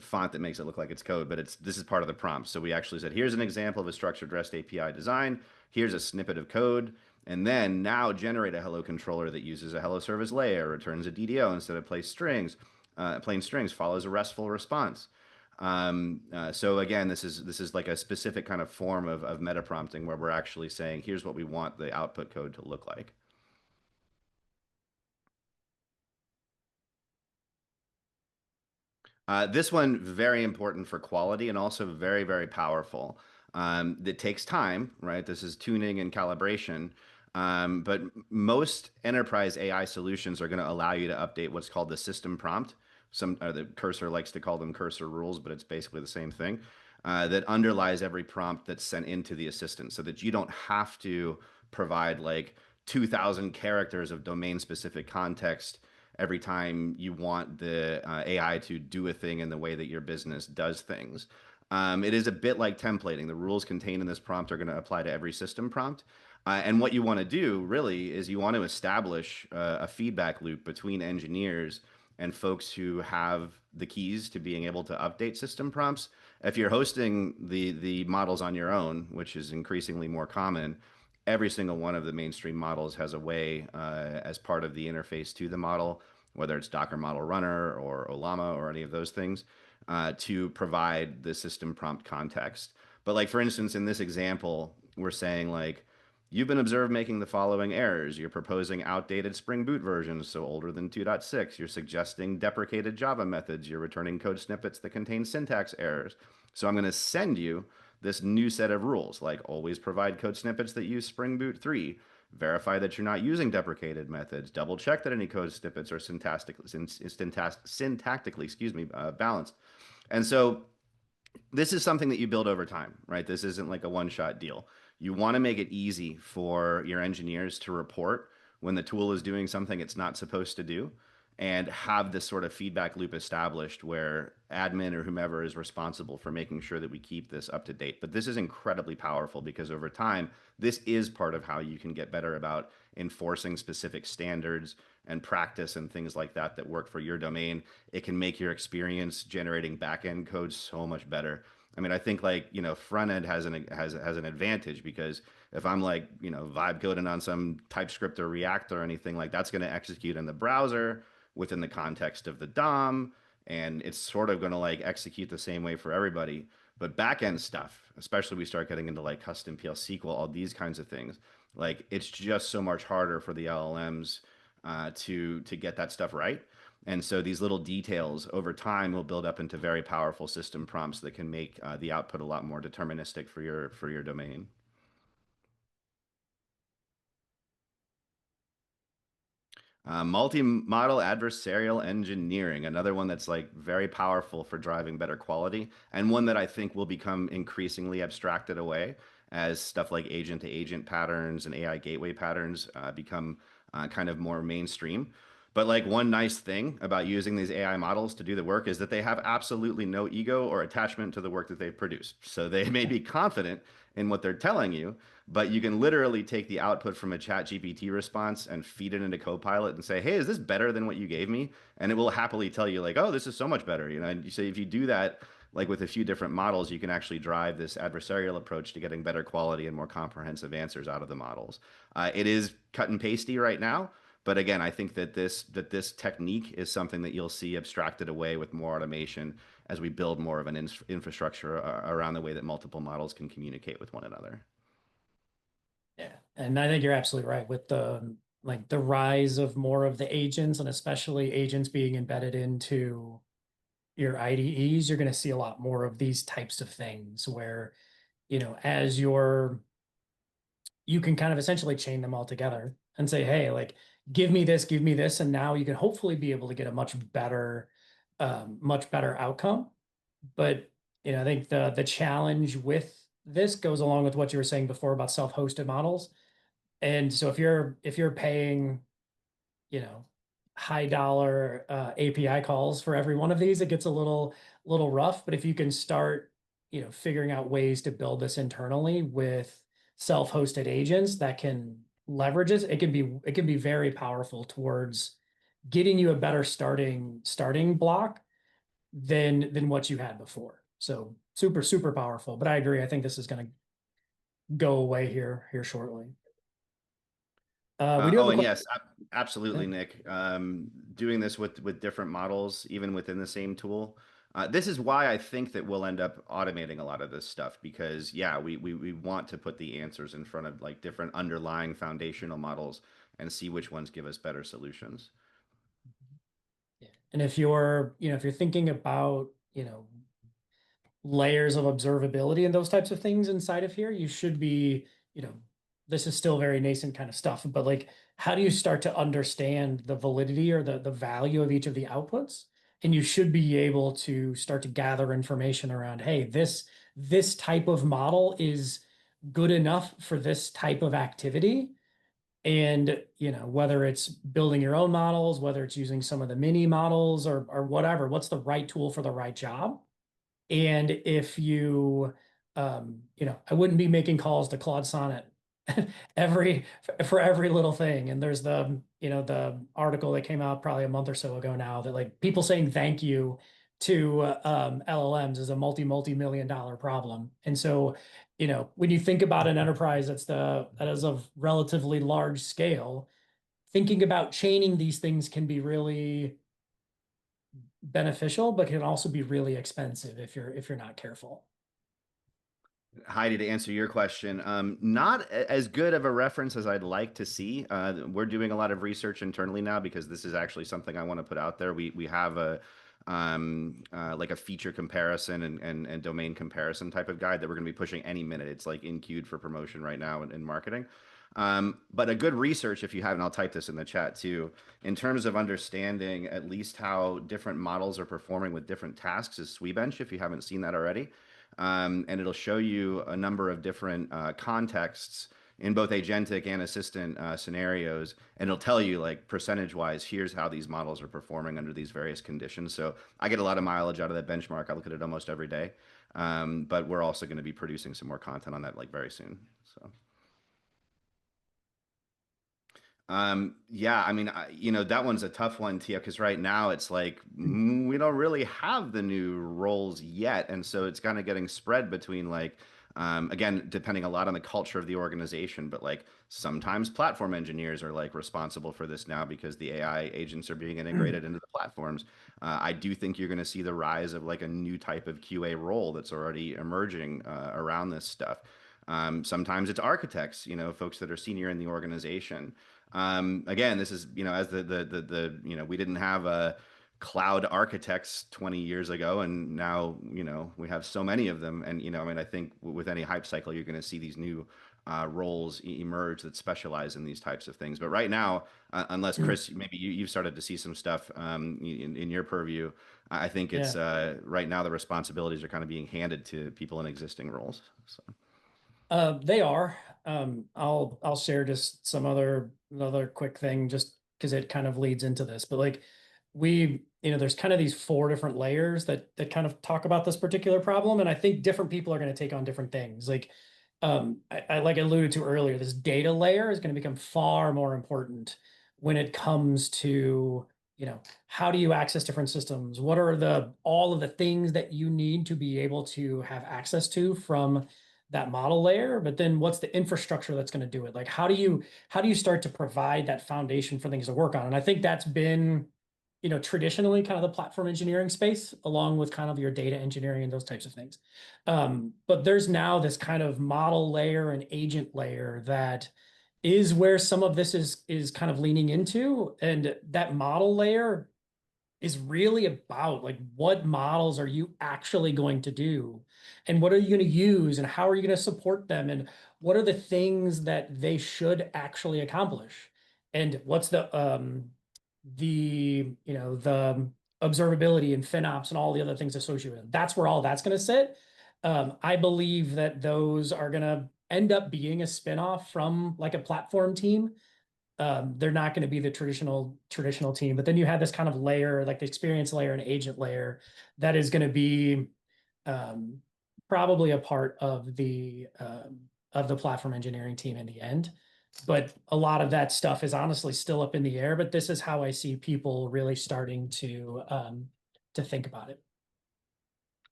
font that makes it look like it's code, but this is part of the prompt. So we actually said, here's an example of a structured REST API design. Here's a snippet of code. And then now generate a hello controller that uses a hello service layer, returns a DDO instead of plain strings, follows a RESTful response. So again, this is like a specific kind of form of meta prompting where we're actually saying, here's what we want the output code to look like. This one, very important for quality and also very, very powerful. That takes time, right? This is tuning and calibration. But most enterprise AI solutions are going to allow you to update what's called the system prompt. The cursor likes to call them cursor rules, but it's basically the same thing. That underlies every prompt that's sent into the assistant so that you don't have to provide like 2,000 characters of domain specific context every time you want the AI to do a thing in the way that your business does things. It is a bit like templating. The rules contained in this prompt are going to apply to every system prompt. And what you want to do really is you want to establish a feedback loop between engineers and folks who have the keys to being able to update system prompts. If you're hosting the models on your own, which is increasingly more common, every single one of the mainstream models has a way as part of the interface to the model, whether it's Docker Model Runner or Olama or any of those things, to provide the system prompt context. But like, for instance, in this example, we're saying like, you've been observed making the following errors. You're proposing outdated Spring Boot versions, so older than 2.6. You're suggesting deprecated Java methods. You're returning code snippets that contain syntax errors. So I'm going to send you this new set of rules, like always provide code snippets that use Spring Boot 3. Verify that you're not using deprecated methods. Double check that any code snippets are syntactically, balanced. And so this is something that you build over time, right? This isn't like a one-shot deal. You want to make it easy for your engineers to report when the tool is doing something it's not supposed to do, and have this sort of feedback loop established where admin or whomever is responsible for making sure that we keep this up to date. But this is incredibly powerful because over time, this is part of how you can get better about enforcing specific standards and practice and things like that that work for your domain. It can make your experience generating backend code so much better. I mean, I think like, front end has an advantage because if I'm like, vibe coding on some TypeScript or React or anything, like that's going to execute in the browser within the context of the DOM, and it's sort of going to like execute the same way for everybody. But backend stuff, especially we start getting into like custom PL SQL, all these kinds of things, like it's just so much harder for the LLMs to get that stuff right. And so these little details over time will build up into very powerful system prompts that can make the output a lot more deterministic for your domain. Multi-model adversarial engineering, another one that's like very powerful for driving better quality, and one that I think will become increasingly abstracted away as stuff like agent-to-agent patterns and AI gateway patterns become kind of more mainstream. But like one nice thing about using these AI models to do the work is that they have absolutely no ego or attachment to the work that they've produced. So they may be confident in what they're telling you, but you can literally take the output from a chat GPT response and feed it into Copilot and say, hey, is this better than what you gave me? And it will happily tell you like, oh, this is so much better. And so if you do that, like with a few different models, you can actually drive this adversarial approach to getting better quality and more comprehensive answers out of the models. It is cut and pasty right now. But again, I think that this technique is something that you'll see abstracted away with more automation as we build more of an infrastructure around the way that multiple models can communicate with one another. Yeah, and I think you're absolutely right with the rise of more of the agents, and especially agents being embedded into your IDEs. You're going to see a lot more of these types of things where, as you can kind of essentially chain them all together and say, hey, like, give me this, and now you can hopefully be able to get a much better outcome. But I think the challenge with this goes along with what you were saying before about self-hosted models. And so if you're paying, you know, high dollar API calls for every one of these, it gets a little rough. But if you can start, figuring out ways to build this internally with self-hosted agents that can leverage it, it can be very powerful towards getting you a better starting block than what you had before. So super, super powerful. But I agree. I think this is going to go away here shortly. We do have Oh, a and question. yes, absolutely, Yeah. Nick. Doing this with different models, even within the same tool. This is why I think that we'll end up automating a lot of this stuff because, yeah, we want to put the answers in front of like different underlying foundational models and see which ones give us better solutions. Yeah. And if you're thinking about, layers of observability and those types of things inside of here, you should be, this is still very nascent kind of stuff, but like, how do you start to understand the validity or the value of each of the outputs? And you should be able to start to gather information around, hey, this type of model is good enough for this type of activity. And, whether it's building your own models, whether it's using some of the mini models or whatever, what's the right tool for the right job? And if I wouldn't be making calls to Claude Sonnet for every little thing. And there's the article that came out probably a month or so ago now that like people saying thank you to LLMs is a multi-million dollar problem. And so, when you think about an enterprise that is of relatively large scale, thinking about chaining these things can be really beneficial, but can also be really expensive if you're not careful. Heidi, to answer your question, not as good of a reference as I'd like to see. We're doing a lot of research internally now because this is actually something I want to put out there. We have a like a feature comparison and domain comparison type of guide that we're going to be pushing any minute. It's like in queued for promotion right now in marketing. But a good research, if you haven't, I'll type this in the chat too, in terms of understanding at least how different models are performing with different tasks is Swebench, if you haven't seen that already. And it'll show you a number of different contexts in both agentic and assistant scenarios, and it'll tell you like percentage wise, here's how these models are performing under these various conditions. So I get a lot of mileage out of that benchmark. I look at it almost every day. But we're also going to be producing some more content on that like very soon. So. Yeah, I mean, that one's a tough one, Tia, because right now it's like we don't really have the new roles yet. And so it's kind of getting spread between like, again, depending a lot on the culture of the organization, but like sometimes platform engineers are like responsible for this now because the AI agents are being integrated into the platforms. I do think you're going to see the rise of like a new type of QA role that's already emerging around this stuff. Sometimes it's architects, folks that are senior in the organization. Again, this is, as we didn't have cloud architects 20 years ago, and now, we have so many of them. And, I mean, I think with any hype cycle, you're going to see these new roles emerge that specialize in these types of things. But right now, unless Chris, maybe you've started to see some stuff in your purview, I think it's right now the responsibilities are kind of being handed to people in existing roles. So. They are. I'll share just another quick thing just because it kind of leads into this. But like there's kind of these four different layers that kind of talk about this particular problem, and I think different people are going to take on different things. Like I like alluded to earlier, this data layer is going to become far more important when it comes to how do you access different systems? What are all of the things that you need to be able to have access to from that model layer, but then what's the infrastructure that's going to do it? Like how do you start to provide that foundation for things to work on? And I think that's been, traditionally kind of the platform engineering space, along with kind of your data engineering and those types of things. But there's now this kind of model layer and agent layer that is where some of this is kind of leaning into. And that model layer is really about like what models are you actually going to do and what are you going to use and how are you going to support them and what are the things that they should actually accomplish and what's the observability and FinOps and all the other things associated with it. That's where all that's going to sit. I believe that those are going to end up being a spinoff from like a platform team. They're not going to be the traditional team, but then you have this kind of layer, like the experience layer and agent layer, that is going to be probably a part of the platform engineering team in the end. But a lot of that stuff is honestly still up in the air. But this is how I see people really starting to think about it.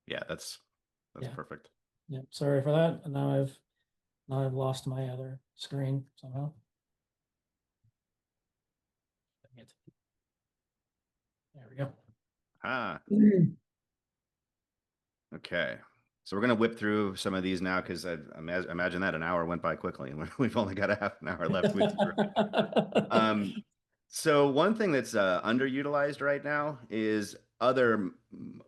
Yeah, that's perfect. Yeah, sorry for that. And now I've lost my other screen somehow. There we go. Okay. So we're going to whip through some of these now because I imagine that an hour went by quickly and we've only got a half an hour left. So one thing that's underutilized right now is other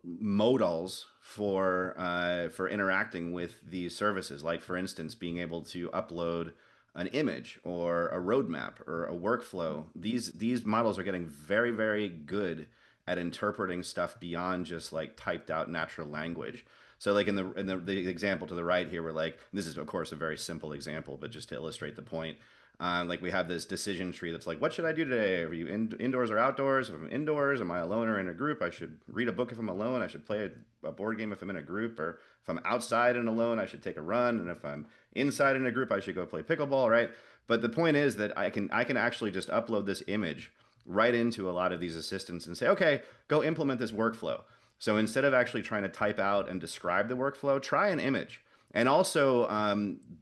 modals for interacting with these services. Like for instance, being able to upload an image or a roadmap or a workflow. These models are getting very, very good at interpreting stuff beyond just like typed out natural language. So like in the example to the right here, we're like, this is of course a very simple example, but just to illustrate the point, like we have this decision tree that's like, what should I do today? Are you indoors or outdoors? If I'm indoors, am I alone or in a group? I should read a book if I'm alone. I should play a board game if I'm in a group. Or if I'm outside and alone, I should take a run. And if I'm inside in a group, I should go play pickleball, right? But the point is that I can actually just upload this image right into a lot of these assistants and say, okay, go implement this workflow. So instead of actually trying to type out and describe the workflow, try an image. And also,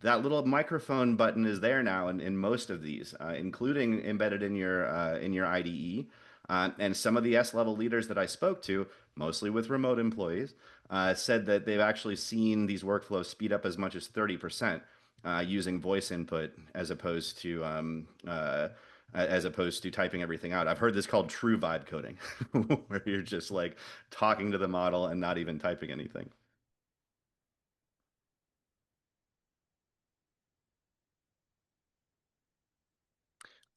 that little microphone button is there now in most of these, including embedded in your IDE. And some of the S-level leaders that I spoke to, mostly with remote employees, said that they've actually seen these workflows speed up as much as 30% using voice input as opposed to typing everything out. I've heard this called true vibe coding, where you're just like talking to the model and not even typing anything.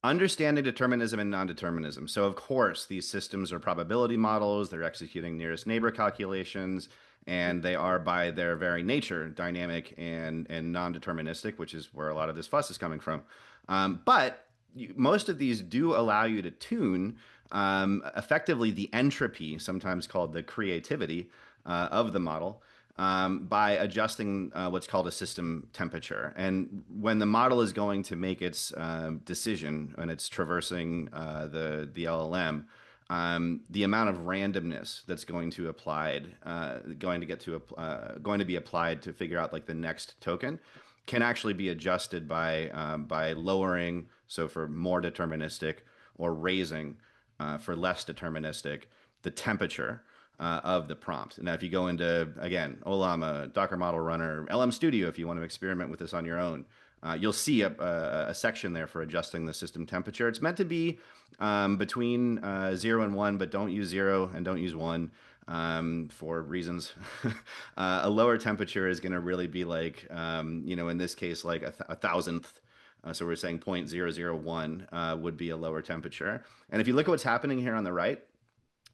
Understanding determinism and non-determinism. So of course, these systems are probability models, they're executing nearest neighbor calculations, and they are by their very nature dynamic and non-deterministic, which is where a lot of this fuss is coming from. But most of these do allow you to tune effectively the entropy, sometimes called the creativity, of the model by adjusting what's called a system temperature. And when the model is going to make its decision and it's traversing the LLM, the amount of randomness that's going to be applied to figure out like the next token can actually be adjusted by lowering, so for more deterministic, or raising for less deterministic, the temperature of the prompt. Now, if you go into, again, Olama, Docker Model Runner, LM Studio, if you want to experiment with this on your own, you'll see a section there for adjusting the system temperature. It's meant to be between 0 and 1, but don't use 0 and don't use 1 for reasons. A lower temperature is going to really be like, in this case, like a thousandth. So we're saying 0.001 would be a lower temperature. And if you look at what's happening here on the right,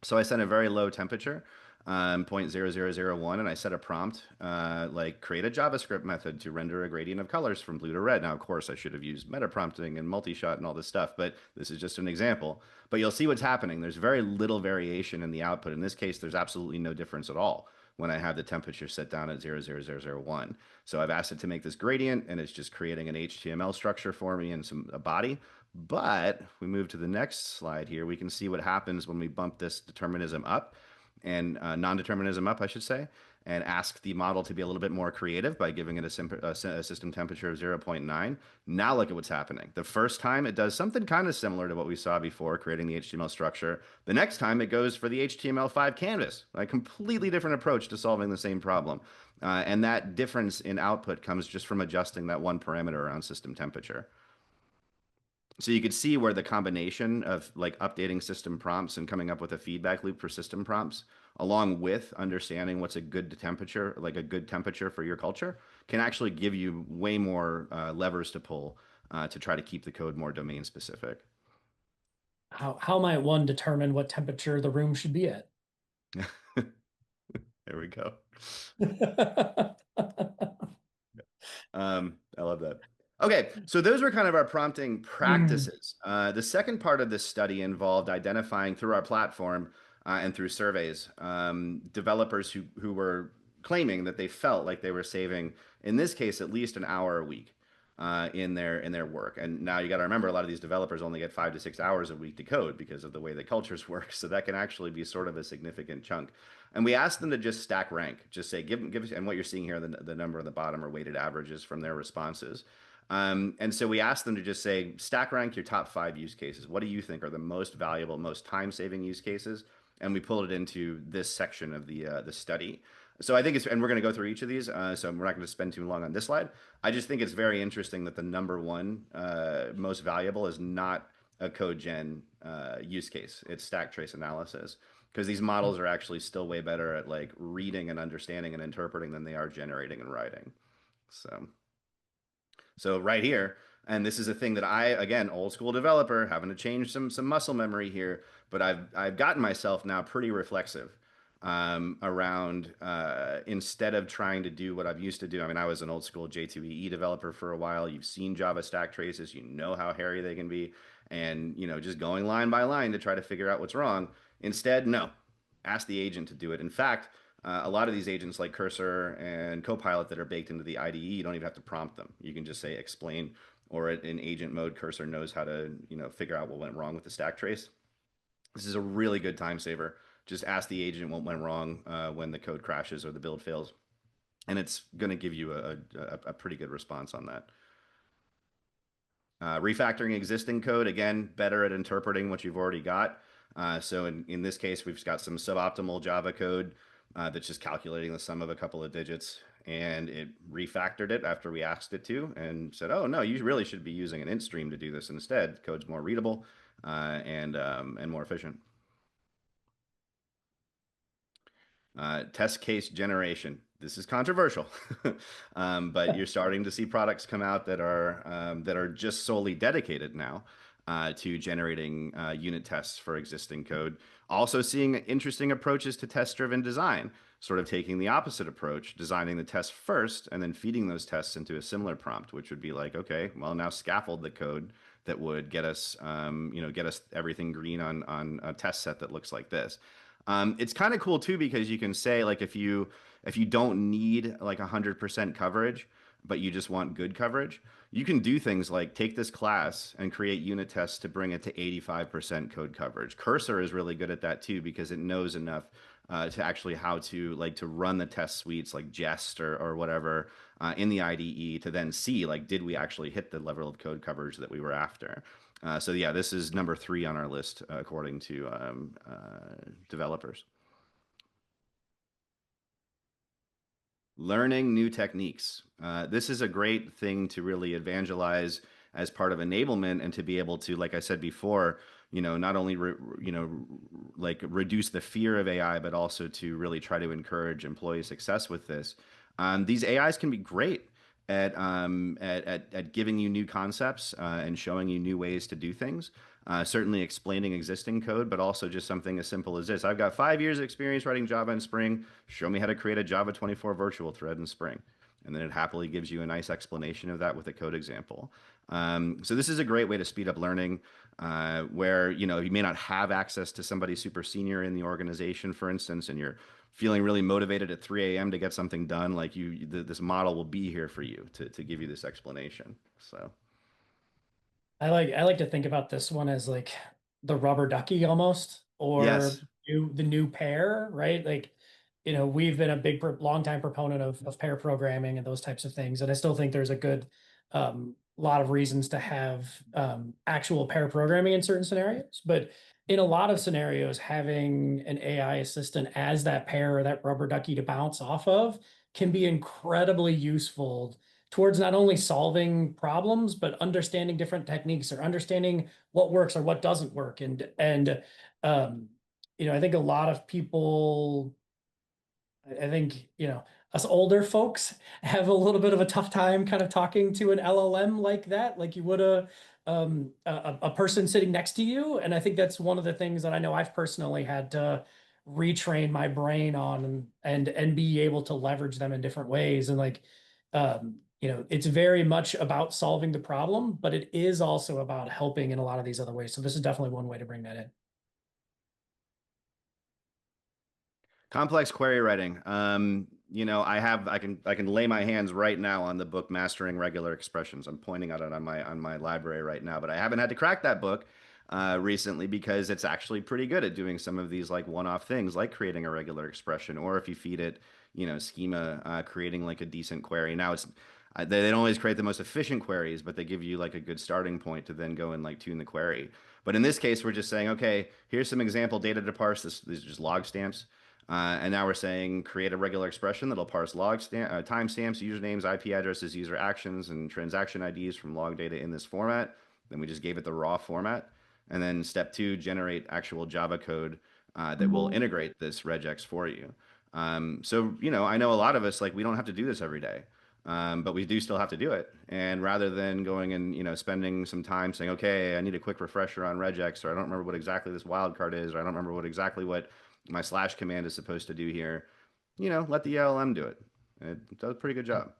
so I set a very low temperature, 0.0001, and I set a prompt, like create a JavaScript method to render a gradient of colors from blue to red. Now, of course, I should have used meta prompting and multi-shot and all this stuff, but this is just an example. But you'll see what's happening. There's very little variation in the output. In this case, there's absolutely no difference at all when I have the temperature set down at 0.0001. So I've asked it to make this gradient, and it's just creating an HTML structure for me and a body. But we move to the next slide here. We can see what happens when we bump this determinism up and non-determinism up, I should say, and ask the model to be a little bit more creative by giving it a system temperature of 0.9. Now look at what's happening. The first time it does something kind of similar to what we saw before, creating the HTML structure. The next time it goes for the HTML5 canvas, a completely different approach to solving the same problem. And that difference in output comes just from adjusting that one parameter around system temperature. So you could see where the combination of like updating system prompts and coming up with a feedback loop for system prompts, along with understanding what's a good temperature, like a good temperature for your culture, can actually give you way more levers to pull to try to keep the code more domain specific. How might one determine what temperature the room should be at? There we go. I love that. Okay, so those were kind of our prompting practices. The second part of this study involved identifying through our platform and through surveys developers who were claiming that they felt like they were saving, in this case, at least an hour a week in their work. And now you got to remember, a lot of these developers only get 5 to 6 hours a week to code because of the way the cultures work. So that can actually be sort of a significant chunk. And we asked them to just stack rank, just say, give us, and what you're seeing here, the number on the bottom are weighted averages from their responses. And so we asked them to just say, stack rank your top 5 use cases. What do you think are the most valuable, most time-saving use cases? And we pulled it into this section of the study. So I think it's, and we're going to go through each of these. So we're not going to spend too long on this slide. I just think it's very interesting that the number one most valuable is not a code gen use case. It's stack trace analysis, because these models are actually still way better at like reading and understanding and interpreting than they are generating and writing. So right here, and this is a thing that I, again, old school developer, having to change some muscle memory here, but I've gotten myself now pretty reflexive around instead of trying to do what I've used to do. I mean, I was an old school J2EE developer for a while. You've seen Java stack traces, you know how hairy they can be, and just going line by line to try to figure out what's wrong. Instead, no, ask the agent to do it. In fact, a lot of these agents like Cursor and Copilot that are baked into the IDE, you don't even have to prompt them. You can just say explain or in agent mode, cursor knows how to, figure out what went wrong with the stack trace. This is a really good time saver. Just ask the agent what went wrong when the code crashes or the build fails, and it's going to give you a pretty good response on that. Refactoring existing code, again, better at interpreting what you've already got. So in this case, we've got some suboptimal Java code that's just calculating the sum of a couple of digits, and it refactored it after we asked it to and said, oh, no, you really should be using an int stream to do this instead. Code's more readable and more efficient. Test case generation. This is controversial, but you're starting to see products come out that are just solely dedicated now to generating unit tests for existing code. Also seeing interesting approaches to test-driven design, sort of taking the opposite approach, designing the test first and then feeding those tests into a similar prompt, which would be like, okay, well, now scaffold the code that would get us, get us everything green on a test set that looks like this. It's kind of cool too, because you can say, like, if you don't need like 100% coverage, but you just want good coverage, you can do things like take this class and create unit tests to bring it to 85% code coverage. Cursor is really good at that too, because it knows enough to actually how to run the test suites like Jest or whatever in the IDE to then see, like, did we actually hit the level of code coverage that we were after. So yeah, this is number 3 on our list according to developers. Learning new techniques. This is a great thing to really evangelize as part of enablement, and to be able to, like I said before, not only reduce the fear of AI, but also to really try to encourage employee success with this. These AIs can be great at giving you new concepts and showing you new ways to do things. Certainly explaining existing code, but also just something as simple as this. I've got 5 years of experience writing Java in Spring. Show me how to create a Java 24 virtual thread in Spring. And then it happily gives you a nice explanation of that with a code example. So this is a great way to speed up learning, where you may not have access to somebody super senior in the organization, for instance, and you're feeling really motivated at 3 a.m. to get something done. Like this model will be here for you to give you this explanation. So. I like to think about this one as like the rubber ducky almost, or Yes. the new pair, right? Like, we've been a big long time proponent of pair programming and those types of things, and I still think there's a good lot of reasons to have actual pair programming in certain scenarios. But in a lot of scenarios, having an AI assistant as that pair or that rubber ducky to bounce off of can be incredibly useful towards not only solving problems, but understanding different techniques or understanding what works or what doesn't work. And I think a lot of people, I think, us older folks have a little bit of a tough time kind of talking to an LLM like that, like you would a person sitting next to you. And I think that's one of the things that I know I've personally had to retrain my brain on and be able to leverage them in different ways. And like, it's very much about solving the problem, but it is also about helping in a lot of these other ways. So this is definitely one way to bring that in. Complex query writing. I can lay my hands right now on the book Mastering Regular Expressions. I'm pointing at it on my library right now, but I haven't had to crack that book recently, because it's actually pretty good at doing some of these like one-off things, like creating a regular expression, or if you feed it, schema, creating like a decent query. Now they don't always create the most efficient queries, but they give you like a good starting point to then go and like tune the query. But in this case, we're just saying, okay, here's some example data to parse. These are just log stamps. And now we're saying create a regular expression that'll parse timestamps, usernames, IP addresses, user actions, and transaction IDs from log data in this format. Then we just gave it the raw format. And then step 2, generate actual Java code that will integrate this regex for you. So, I know a lot of us, like, we don't have to do this every day. But we do still have to do it. And rather than going and, spending some time saying, okay, I need a quick refresher on regex, or I don't remember what exactly this wildcard is, or I don't remember what my slash command is supposed to do here, let the LLM do it. It does a pretty good job.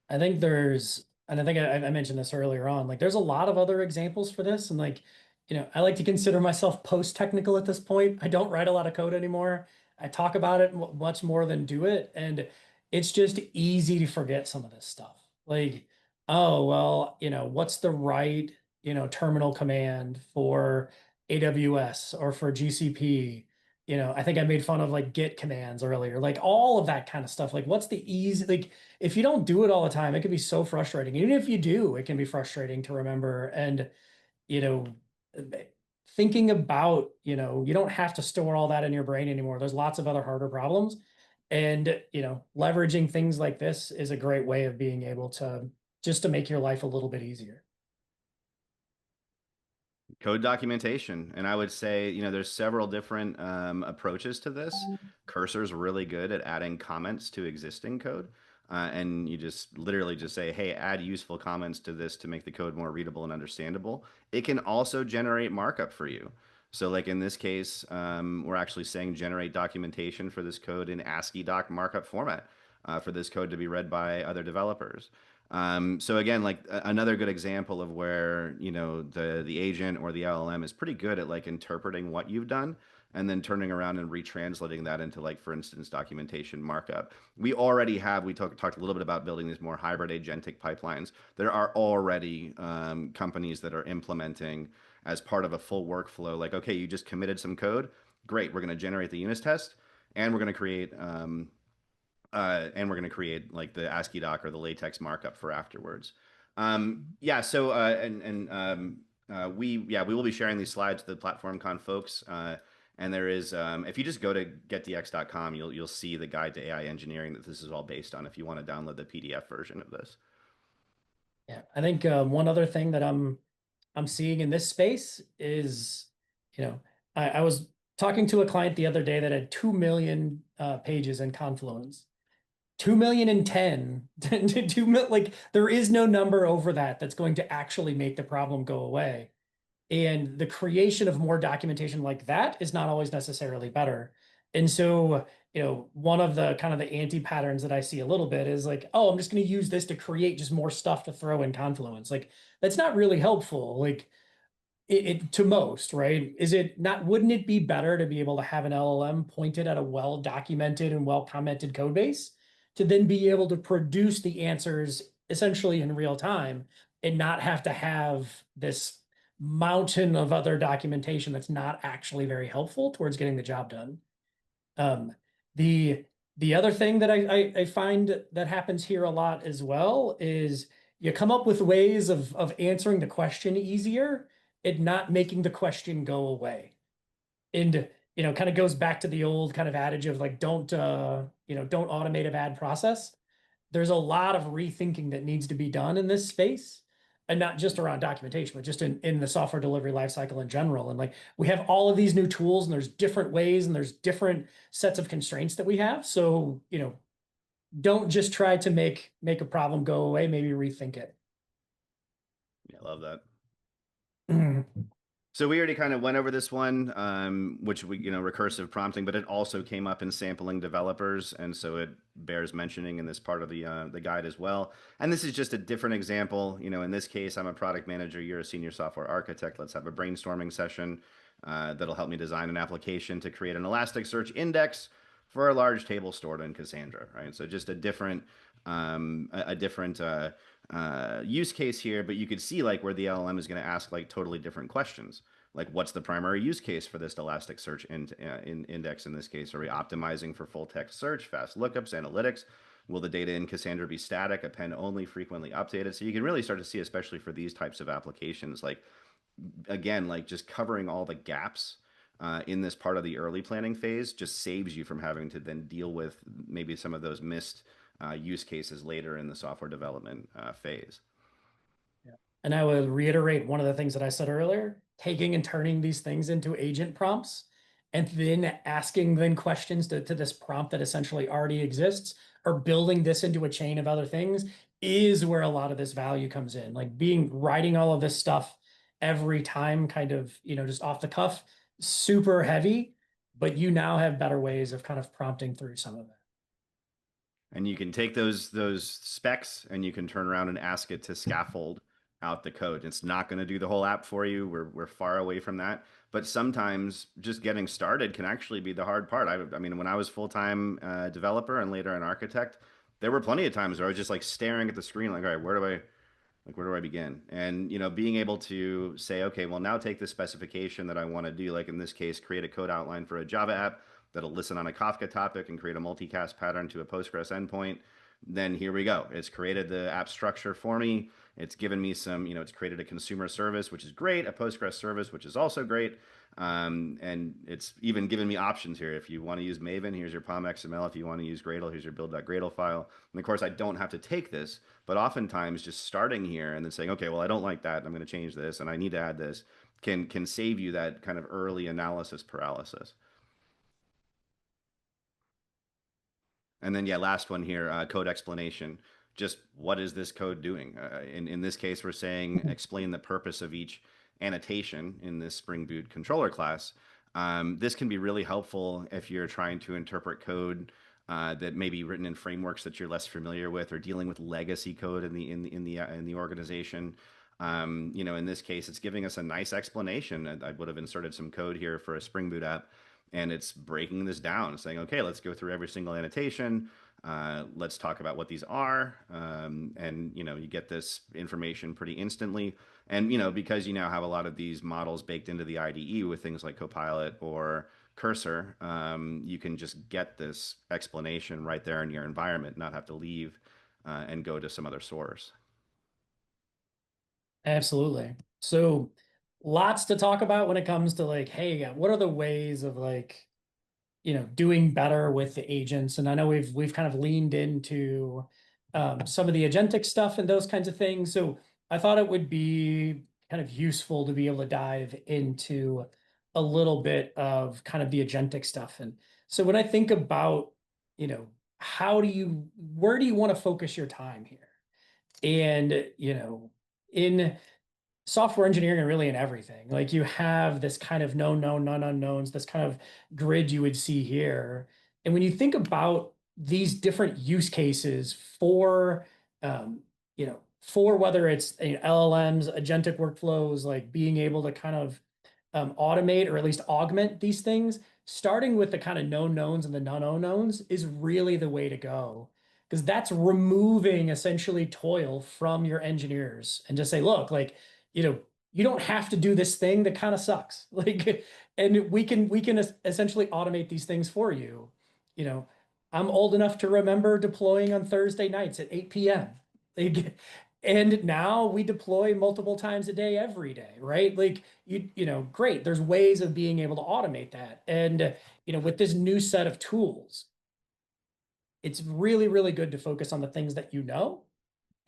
I think and I think I mentioned this earlier on, like there's a lot of other examples for this. And like, I like to consider myself post-technical at this point. I don't write a lot of code anymore. I talk about it much more than do it. And it's just easy to forget some of this stuff. Like oh, well, what's the right, terminal command for AWS or for GCP? I think I made fun of like Git commands earlier, like all of that kind of stuff. Like, what's the easy, like, if you don't do it all the time, it can be so frustrating. Even if you do, it can be frustrating to remember. And, you know, thinking about, you don't have to store all that in your brain anymore. There's lots of other harder problems. And, leveraging things like this is a great way of being able to just to make your life a little bit easier. Code documentation. And I would say, there's several different approaches to this. Cursor's really good at adding comments to existing code. And you just literally just say, hey, add useful comments to this to make the code more readable and understandable. It can also generate markup for you. So like in this case, we're actually saying generate documentation for this code in ASCII doc markup format for this code to be read by other developers. So again, like another good example of where, the agent or the LLM is pretty good at like interpreting what you've done and then turning around and retranslating that into like, for instance, documentation markup. We talked a little bit about building these more hybrid agentic pipelines. There are already companies that are implementing as part of a full workflow, like, okay, you just committed some code. Great, we're going to generate the unit test and we're going to create like the ASCII doc or the LaTeX markup for afterwards. Yeah. So we will be sharing these slides with the PlatformCon folks. And there is, if you just go to getdx.com, you'll see the guide to AI engineering that this is all based on. If you want to download the PDF version of this. Yeah, I think one other thing that I'm seeing in this space is, I was talking to a client the other day that had 2 million pages in Confluence. 2,000,010 to 2 mil, like there is no number over that that's going to actually make the problem go away. And the creation of more documentation like that is not always necessarily better. And so, one of the kind of the anti-patterns that I see a little bit is like, oh, I'm just going to use this to create just more stuff to throw in Confluence. Like, that's not really helpful. Like, to most, right? Is it not, wouldn't it be better to be able to have an LLM pointed at a well documented and well commented code base to then be able to produce the answers essentially in real time and not have to have this mountain of other documentation that's not actually very helpful towards getting the job done? Um, the the other thing that I find that happens here a lot as well is you come up with ways of answering the question easier and not making the question go away. And kind of goes back to the old kind of adage of like don't automate a bad process. There's a lot of rethinking that needs to be done in this space, and not just around documentation, but just in the software delivery lifecycle in general. And like we have all of these new tools, and there's different ways, and there's different sets of constraints that we have. So, don't just try to make a problem go away. Maybe rethink it. Yeah, I love that. Mhm. So we already kind of went over this one, which recursive prompting, but it also came up in sampling developers, and so it bears mentioning in this part of the guide as well. And this is just a different example. In this case, I'm a product manager, you're a senior software architect. Let's have a brainstorming session that'll help me design an application to create an Elasticsearch index for a large table stored in Cassandra, right? So just a different use case here, but you could see like where the LLM is going to ask like totally different questions. Like, what's the primary use case for this Elasticsearch index in this case? Are we optimizing for full text search, fast lookups, analytics? Will the data in Cassandra be static, append only, frequently updated? So you can really start to see, especially for these types of applications, like again, like just covering all the gaps in this part of the early planning phase just saves you from having to then deal with maybe some of those missed use cases later in the software development phase. Yeah. And I would reiterate one of the things that I said earlier, taking and turning these things into agent prompts and then asking then questions to this prompt that essentially already exists or building this into a chain of other things is where a lot of this value comes in. Like writing all of this stuff every time kind of, just off the cuff, super heavy, but you now have better ways of kind of prompting through some of it. And you can take those specs and you can turn around and ask it to scaffold out the code. It's not going to do the whole app for you. We're far away from that. But sometimes just getting started can actually be the hard part. I mean, when I was full-time developer and later an architect, there were plenty of times where I was just like staring at the screen, like, all right, Like, where do I begin? And, being able to say, okay, well, now take the specification that I want to do, like in this case, create a code outline for a Java app that'll listen on a Kafka topic and create a multicast pattern to a Postgres endpoint. Then here we go. It's created the app structure for me. It's given me some, it's created a consumer service, which is great, a Postgres service, which is also great. And it's even given me options here. If you want to use Maven, here's your POM XML. If you want to use Gradle, here's your build.gradle file. And of course, I don't have to take this, but oftentimes just starting here and then saying, okay, well, I don't like that. I'm going to change this and I need to add this can save you that kind of early analysis paralysis. And then, yeah, last one here, code explanation. Just what is this code doing? In this case, we're saying explain the purpose of each annotation in this Spring Boot controller class. This can be really helpful if you're trying to interpret code that may be written in frameworks that you're less familiar with, or dealing with legacy code in the organization. In this case, it's giving us a nice explanation. I would have inserted some code here for a Spring Boot app, and it's breaking this down, saying, okay, let's go through every single annotation. Let's talk about what these are. And, you get this information pretty instantly. And, because you now have a lot of these models baked into the IDE with things like Copilot or Cursor, you can just get this explanation right there in your environment, not have to leave and go to some other source. Absolutely. So lots to talk about when it comes to like, hey, what are the ways of like, doing better with the agents? And I know we've kind of leaned into some of the agentic stuff and those kinds of things. So I thought it would be kind of useful to be able to dive into a little bit of kind of the agentic stuff. And so when I think about, where do you want to focus your time here? And, in software engineering and really in everything, like you have this kind of known, none unknowns, this kind of grid you would see here. And when you think about these different use cases for, for whether it's LLMs, agentic workflows, like being able to kind of automate or at least augment these things, starting with the kind of known knowns and the none unknowns is really the way to go. Because that's removing essentially toil from your engineers and just say, look, like, you don't have to do this thing that kind of sucks. Like, and we can essentially automate these things for you. You know, I'm old enough to remember deploying on Thursday nights at 8 p.m. Like, and now we deploy multiple times a day, every day, right? Like great. There's ways of being able to automate that. And with this new set of tools, it's really, really good to focus on the things that you know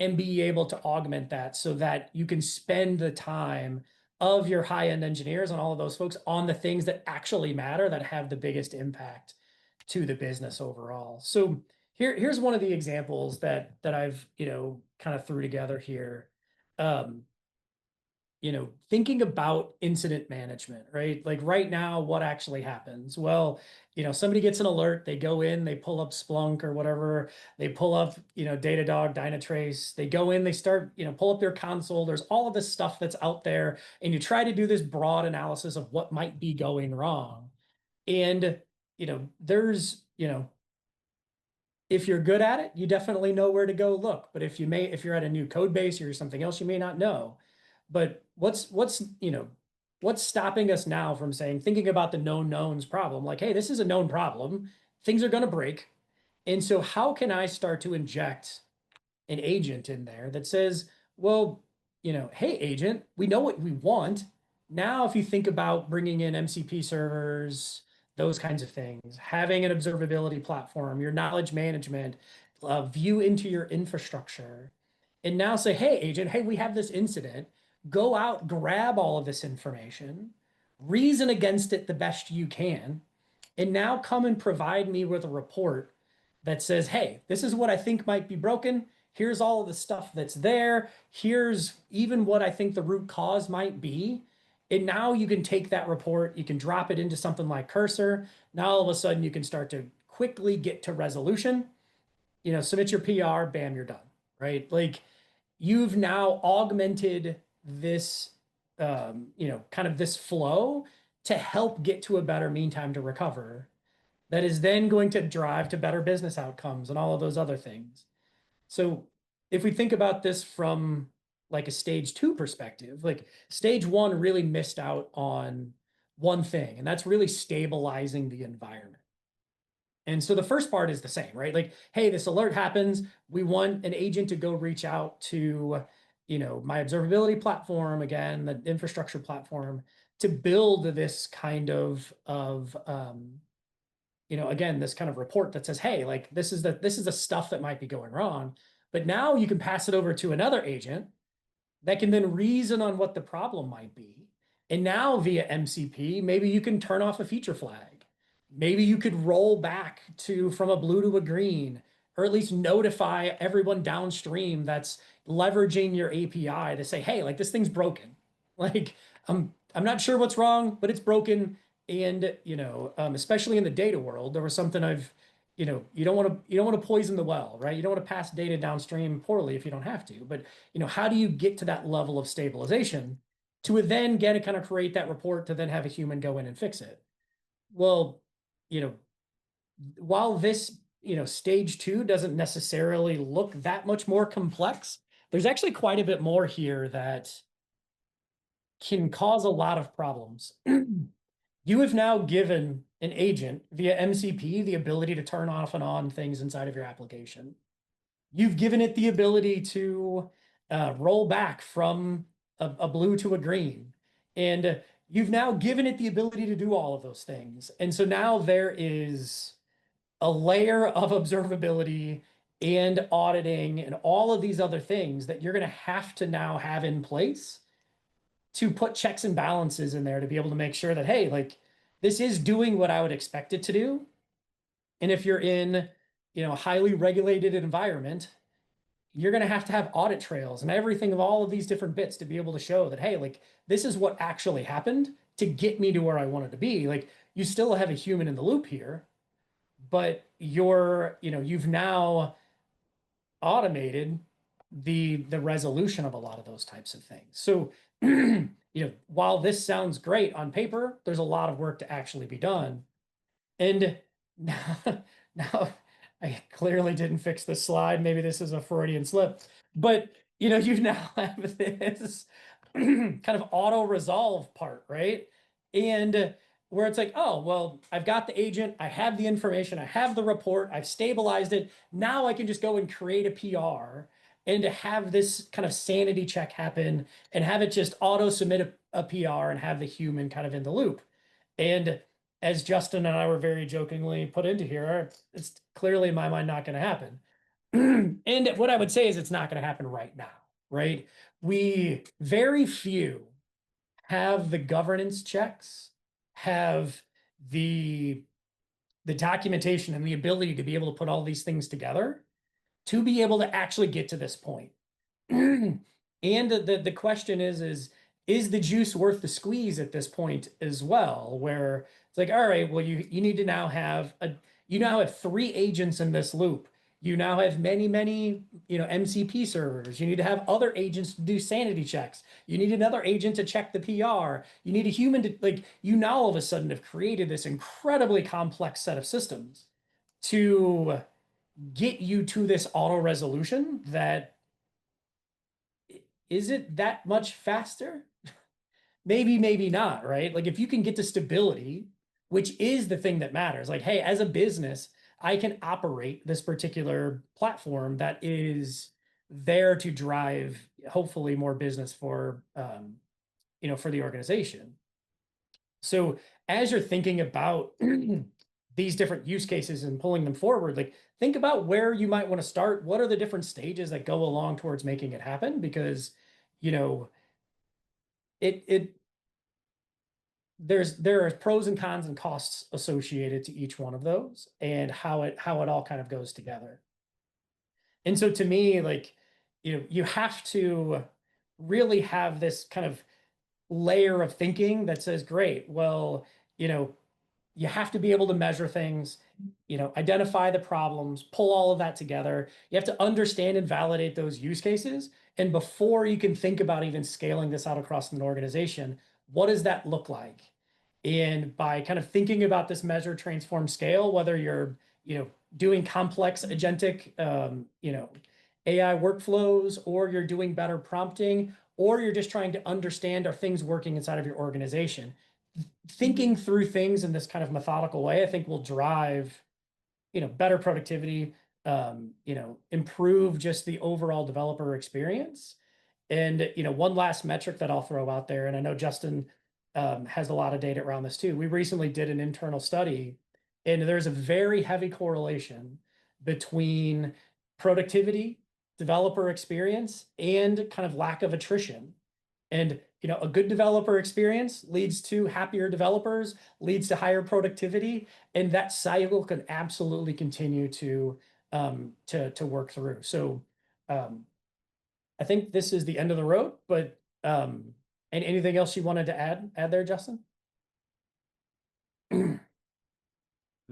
and be able to augment that so that you can spend the time of your high-end engineers and all of those folks on the things that actually matter, that have the biggest impact to the business overall. So here's one of the examples that I've kind of threw together here. Thinking about incident management, right? Like right now, what actually happens? Well, somebody gets an alert, they go in, they pull up Splunk or whatever, they pull up, Datadog, Dynatrace, they go in, they start, pull up their console. There's all of this stuff that's out there, and you try to do this broad analysis of what might be going wrong. And, there's, if you're good at it, you definitely know where to go look. But if you're at a new code base or something else, you may not know. But what's stopping us now from thinking about the known knowns problem? Like, hey, this is a known problem. Things are going to break. And so how can I start to inject an agent in there that says, well, hey, agent, we know what we want. Now, if you think about bringing in MCP servers, those kinds of things, having an observability platform, your knowledge management, view into your infrastructure, and now say, hey, agent, hey, we have this incident. Go out, grab all of this information, reason against it the best you can, and now come and provide me with a report that says, hey, this is what I think might be broken. Here's all of the stuff that's there. Here's even what I think the root cause might be. And now you can take that report, you can drop it into something like Cursor. Now all of a sudden you can start to quickly get to resolution. Submit your PR, bam, you're done, right? Like you've now augmented this, kind of this flow to help get to a better mean time to recover that is then going to drive to better business outcomes and all of those other things. So if we think about this from like a stage 2 perspective, like stage 1 really missed out on one thing, and that's really stabilizing the environment. And so the first part is the same, right? Like, hey, this alert happens. We want an agent to go reach out to, my observability platform, again, the infrastructure platform, to build this kind of again, this kind of report that says, hey, like this is the stuff that might be going wrong. But now you can pass it over to another agent that can then reason on what the problem might be. And now via MCP, maybe you can turn off a feature flag. Maybe you could roll back from a blue to a green, or at least notify everyone downstream that's leveraging your API to say, hey, like this thing's broken. Like I'm not sure what's wrong, but it's broken. And especially in the data world, there was something you don't want to poison the well, right? You don't want to pass data downstream poorly if you don't have to. But how do you get to that level of stabilization to then get to kind of create that report to then have a human go in and fix it? Well, you know, while this, stage 2 doesn't necessarily look that much more complex, there's actually quite a bit more here that can cause a lot of problems. You have now given an agent via MCP the ability to turn off and on things inside of your application. You've given it the ability to roll back from a blue to a green. And you've now given it the ability to do all of those things. And so now there is a layer of observability and auditing and all of these other things that you're going to now have in place to put checks and balances in there to be able to make sure that, hey, like this is doing what I would expect it to do. And if you're in, a highly regulated environment, you're going to have audit trails and everything of all of these different bits to be able to show that, hey, like this is what actually happened to get me to where I wanted to be. Like you still have a human in the loop here, but you've now automated the resolution of a lot of those types of things. So, while this sounds great on paper, there's a lot of work to actually be done. And now I clearly didn't fix this slide. Maybe this is a Freudian slip, but you now have this kind of auto resolve part, right? And where it's like, oh, well, I've got the agent, I have the information, I have the report, I've stabilized it. Now I can just go and create a PR and to have this kind of sanity check happen and have it just auto submit a PR and have the human kind of in the loop. And as Justin and I were very jokingly put into here, it's clearly in my mind not going to happen. And what I would say is it's not going to happen right now, right? Very few have the governance checks, have the documentation and the ability to be able to put all these things together to be able to actually get to this point. And the question is the juice worth the squeeze at this point as well, where it's like, all right, well, you need to now you now have 3 agents in this loop. You now have many, MCP servers. You need to have other agents to do sanity checks. You need another agent to check the PR. You need a human to you now all of a sudden have created this incredibly complex set of systems to get you to this auto resolution that is it that much faster? Maybe, maybe not, right? Like if you can get to stability, which is the thing that matters, like, hey, as a business, I can operate this particular platform that is there to drive hopefully more business for for the organization. So as you're thinking about these different use cases and pulling them forward, like think about where you might want to start. What are the different stages that go along towards making it happen? Because, it there are pros and cons and costs associated to each one of those and how it all kind of goes together. And so to me, like, you have to really have this kind of layer of thinking that says, great, well, you have to be able to measure things, identify the problems, pull all of that together. You have to understand and validate those use cases. And before you can think about even scaling this out across an organization, what does that look like? And by kind of thinking about this measure, transform, scale, whether you're, doing complex agentic, AI workflows, or you're doing better prompting, or you're just trying to understand, are things working inside of your organization? Thinking through things in this kind of methodical way, I think will drive, better productivity, improve just the overall developer experience. And, one last metric that I'll throw out there, and I know Justin has a lot of data around this too. We recently did an internal study, and there's a very heavy correlation between productivity, developer experience, and kind of lack of attrition. And a good developer experience leads to happier developers, leads to higher productivity, and that cycle can absolutely continue to work through. So I think this is the end of the road, but and anything else you wanted to add there, Justin?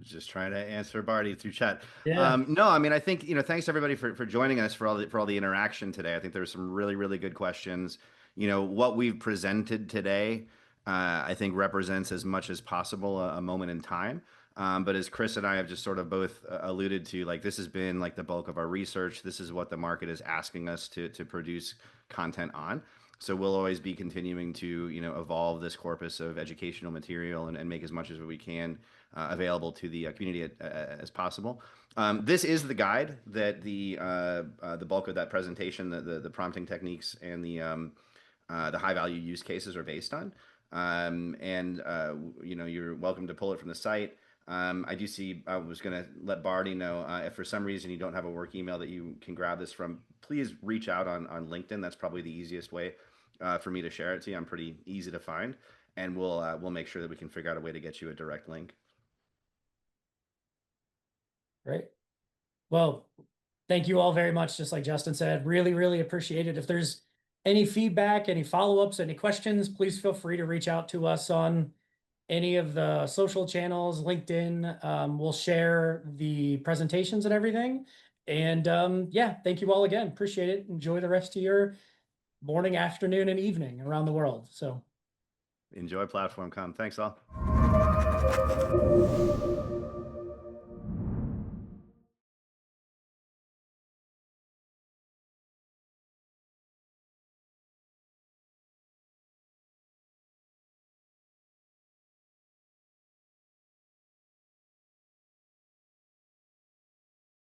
Just trying to answer Barty through chat. Yeah. No, I mean, I think, thanks everybody for joining us for all the interaction today. I think there were some really, really good questions. What we've presented today, I think represents as much as possible a moment in time. But as Chris and I have just sort of both alluded to, like, this has been like the bulk of our research. This is what the market is asking us to produce content on. So we'll always be continuing to, evolve this corpus of educational material and make as much as we can available to the community as possible. This is the guide that the bulk of that presentation, the prompting techniques and the high value use cases are based on. You're welcome to pull it from the site. I do see, I was going to let Barty know, if for some reason you don't have a work email that you can grab this from, please reach out on LinkedIn. That's probably the easiest way for me to share it to you. I'm pretty easy to find, and we'll make sure that we can figure out a way to get you a direct link. Great. Well, thank you all very much. Just like Justin said, really, really appreciate it. If there's any feedback, any follow-ups, any questions, please feel free to reach out to us on any of the social channels, LinkedIn. We'll share the presentations and everything. And yeah, thank you all again. Appreciate it. Enjoy the rest of your morning, afternoon, and evening around the world. So enjoy PlatformCon. Thanks all.